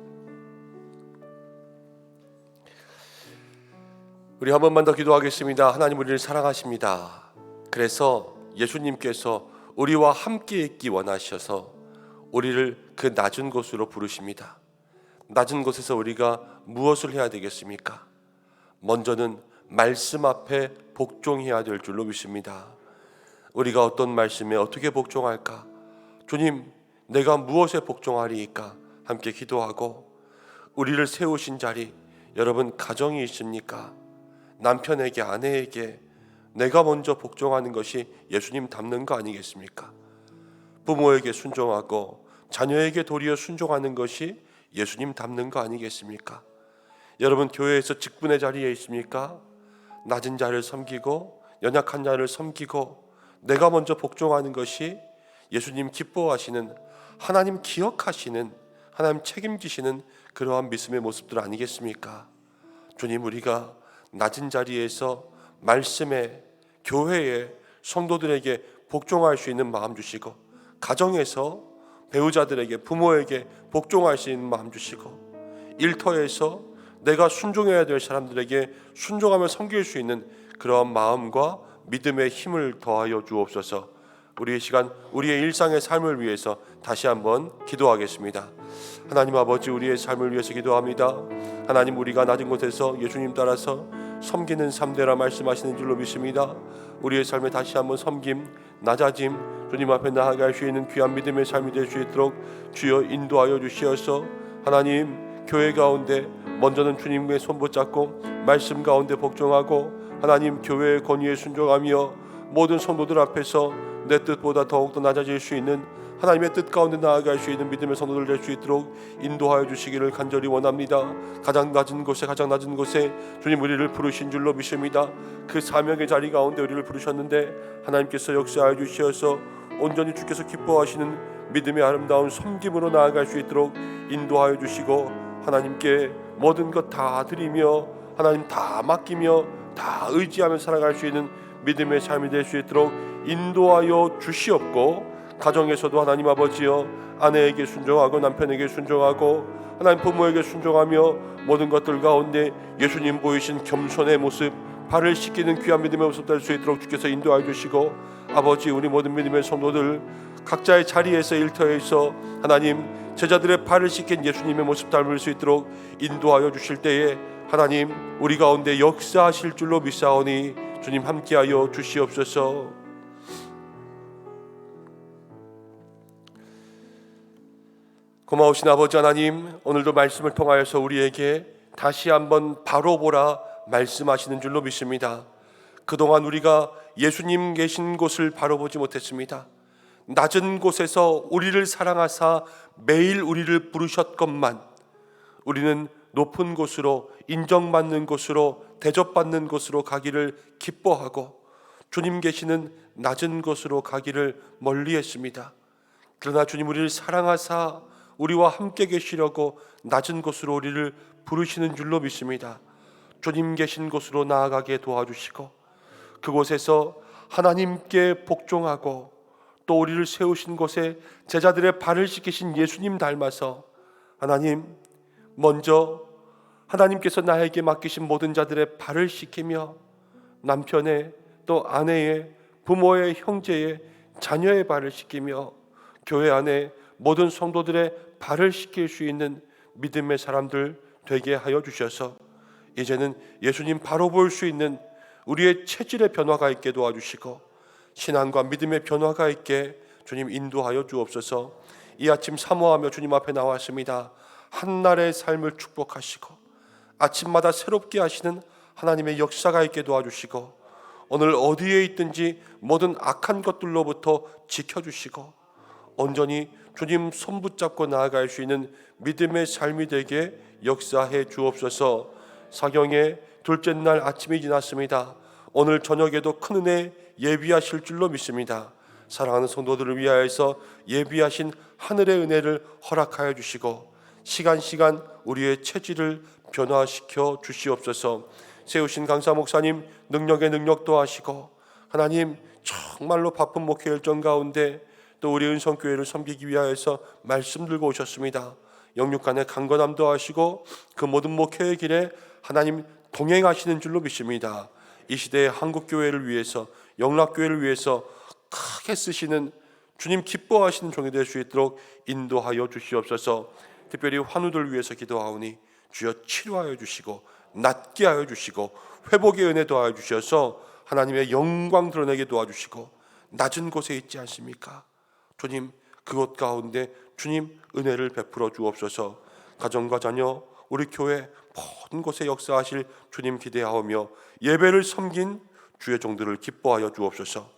우리 한 번만 더 기도하겠습니다. 하나님 우리를 사랑하십니다. 그래서 예수님께서 우리와 함께 있기 원하셔서 우리를 그 낮은 곳으로 부르십니다. 낮은 곳에서 우리가 무엇을 해야 되겠습니까? 먼저는 말씀 앞에 복종해야 될 줄로 믿습니다. 우리가 어떤 말씀에 어떻게 복종할까? 주님, 내가 무엇에 복종하리이까? 함께 기도하고, 우리를 세우신 자리, 여러분 가정이 있습니까? 남편에게, 아내에게 내가 먼저 복종하는 것이 예수님 닮는 거 아니겠습니까? 부모에게 순종하고 자녀에게 도리어 순종하는 것이 예수님 닮는 거 아니겠습니까? 여러분 교회에서 직분의 자리에 있습니까? 낮은 자를 섬기고 연약한 자를 섬기고 내가 먼저 복종하는 것이 예수님 기뻐하시는, 하나님 기억하시는, 하나님 책임지시는 그러한 믿음의 모습들 아니겠습니까? 주님, 우리가 낮은 자리에서 말씀에, 교회에, 성도들에게 복종할 수 있는 마음 주시고, 가정에서 배우자들에게, 부모에게 복종할 수 있는 마음 주시고, 일터에서 내가 순종해야 될 사람들에게 순종하며 섬길 수 있는 그러한 마음과 믿음의 힘을 더하여 주옵소서. 우리의 시간, 우리의 일상의 삶을 위해서 다시 한번 기도하겠습니다. 하나님 아버지, 우리의 삶을 위해서 기도합니다. 하나님, 우리가 낮은 곳에서 예수님 따라서 섬기는 삶되라 말씀하시는 줄로 믿습니다. 우리의 삶에 다시 한번 섬김, 낮아짐, 주님 앞에 나아갈 수 있는 귀한 믿음의 삶이 될 수 있도록 주여 인도하여 주시어서 하나님, 교회 가운데 먼저는 주님의 손 붙잡고 말씀 가운데 복종하고 하나님 교회의 권위에 순종하며 모든 성도들 앞에서 내 뜻보다 더욱더 낮아질 수 있는 하나님의 뜻 가운데 나아갈 수 있는 믿음의 성도들 될 수 있도록 인도하여 주시기를 간절히 원합니다. 가장 낮은 곳에 주님 우리를 부르신 줄로 믿습니다. 그 사명의 자리 가운데 우리를 부르셨는데 하나님께서 역사하여 주시어서 온전히 주께서 기뻐하시는 믿음의 아름다운 섬김으로 나아갈 수 있도록 인도하여 주시고 하나님께 모든 것 다 드리며 하나님 다 맡기며 다 의지하며 살아갈 수 있는 믿음의 삶이 될 수 있도록 인도하여 주시옵고, 가정에서도 하나님 아버지여 아내에게 순종하고 남편에게 순종하고 하나님 부모에게 순종하며 모든 것들 가운데 예수님 보이신 겸손의 모습, 발을 씻기는 귀한 믿음의 모습 될 수 있도록 주께서 인도하여 주시고, 아버지 우리 모든 믿음의 성도들 각자의 자리에서 일터에서 하나님 제자들의 발을 씻긴 예수님의 모습 닮을 수 있도록 인도하여 주실 때에 하나님 우리 가운데 역사하실 줄로 믿사오니 주님 함께하여 주시옵소서. 고마우신 아버지 하나님, 오늘도 말씀을 통하여서 우리에게 다시 한번 바로 보라 말씀하시는 줄로 믿습니다. 그동안 우리가 예수님 계신 곳을 바로 보지 못했습니다. 낮은 곳에서 우리를 사랑하사 매일 우리를 부르셨건만 우리는 높은 곳으로, 인정받는 곳으로, 대접받는 곳으로 가기를 기뻐하고 주님 계시는 낮은 곳으로 가기를 멀리했습니다. 그러나 주님 우리를 사랑하사 우리와 함께 계시려고 낮은 곳으로 우리를 부르시는 줄로 믿습니다. 주님 계신 곳으로 나아가게 도와주시고 그곳에서 하나님께 복종하고 또 우리를 세우신 곳에 제자들의 발을 씻기신 예수님 닮아서 하나님 먼저 하나님께서 나에게 맡기신 모든 자들의 발을 씻기며 남편의 또 아내의 부모의 형제의 자녀의 발을 씻기며 교회 안에 모든 성도들의 발을 씻길 수 있는 믿음의 사람들 되게 하여 주셔서 이제는 예수님 바로 볼 수 있는 우리의 체질의 변화가 있게 도와주시고 신앙과 믿음의 변화가 있게 주님 인도하여 주옵소서. 이 아침 사모하며 주님 앞에 나왔습니다. 한날의 삶을 축복하시고 아침마다 새롭게 하시는 하나님의 역사가 있게 도와주시고 오늘 어디에 있든지 모든 악한 것들로부터 지켜주시고 온전히 주님 손 붙잡고 나아갈 수 있는 믿음의 삶이 되게 역사해 주옵소서. 사경의 둘째 날 아침이 지났습니다. 오늘 저녁에도 큰 은혜 예비하실 줄로 믿습니다. 사랑하는 성도들을 위하여서 예비하신 하늘의 은혜를 허락하여 주시고 시간 우리의 체질을 변화시켜 주시옵소서. 세우신 강사 목사님 능력에 능력 더하시고 하나님 정말로 바쁜 목회 일정 가운데 또 우리 은성교회를 섬기기 위하여서 말씀 들고 오셨습니다. 영육간의 강건함 더하시고 그 모든 목회의 길에 하나님 동행하시는 줄로 믿습니다. 이 시대의 한국교회를 위해서 영락교회를 위해서 크게 쓰시는 주님 기뻐하시는 종이 될 수 있도록 인도하여 주시옵소서. 특별히 환우들 위해서 기도하오니 주여 치료하여 주시고 낫게 하여 주시고 회복의 은혜 도와여 주셔서 하나님의 영광 드러내게 도와주시고 낮은 곳에 있지 않습니까? 주님 그곳 가운데 주님 은혜를 베풀어 주옵소서. 가정과 자녀 우리 교회 모든 곳에 역사하실 주님 기대하오며 예배를 섬긴 주의 종들을 기뻐하여 주옵소서.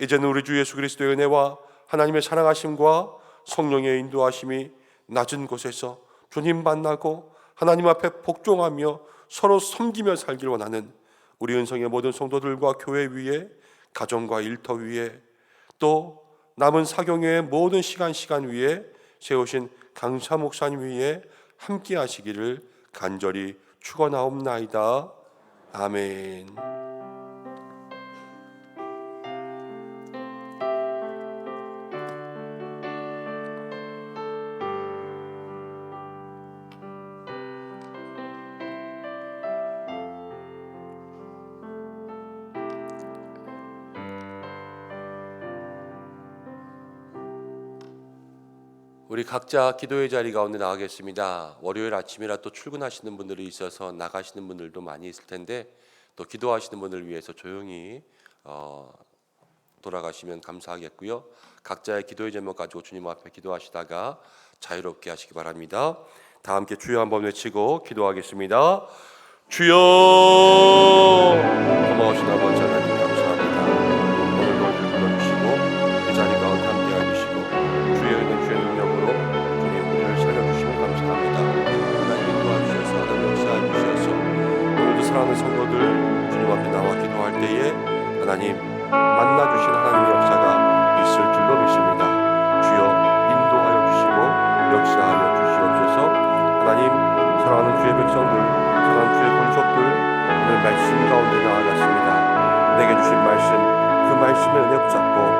이제는 우리 주 예수 그리스도의 은혜와 하나님의 사랑하심과 성령의 인도하심이 낮은 곳에서 주님 만나고 하나님 앞에 복종하며 서로 섬기며 살길 원하는 우리 은성의 모든 성도들과 교회 위에 가정과 일터 위에 또 남은 사경회의 모든 시간 위에 세우신 강사 목사님 위에 함께 하시기를 간절히 축원하옵나이다. 아멘. 우리 각자 기도의 자리 가운데 나가겠습니다. 월요일 아침이라 또 출근하시는 분들이 있어서 나가시는 분들도 많이 있을 텐데 또 기도하시는 분을 위해서 조용히 돌아가시면 감사하겠고요. 각자의 기도의 제목 가지고 주님 앞에 기도하시다가 자유롭게 하시기 바랍니다. 다 함께 주여 한번 외치고 기도하겠습니다. 주여 사랑하는 성도들 주님 앞에 나와 기도할 때에 하나님 만나주신 하나님의 역사가 있을 줄로 믿습니다. 주여 인도하여 주시고 역사하여 주시옵소서. 하나님 사랑하는 주의 백성들, 사랑하는 주의 권속들 오늘 말씀 가운데 나아갔습니다. 내게 주신 말씀, 그 말씀의 은혜 붙잡고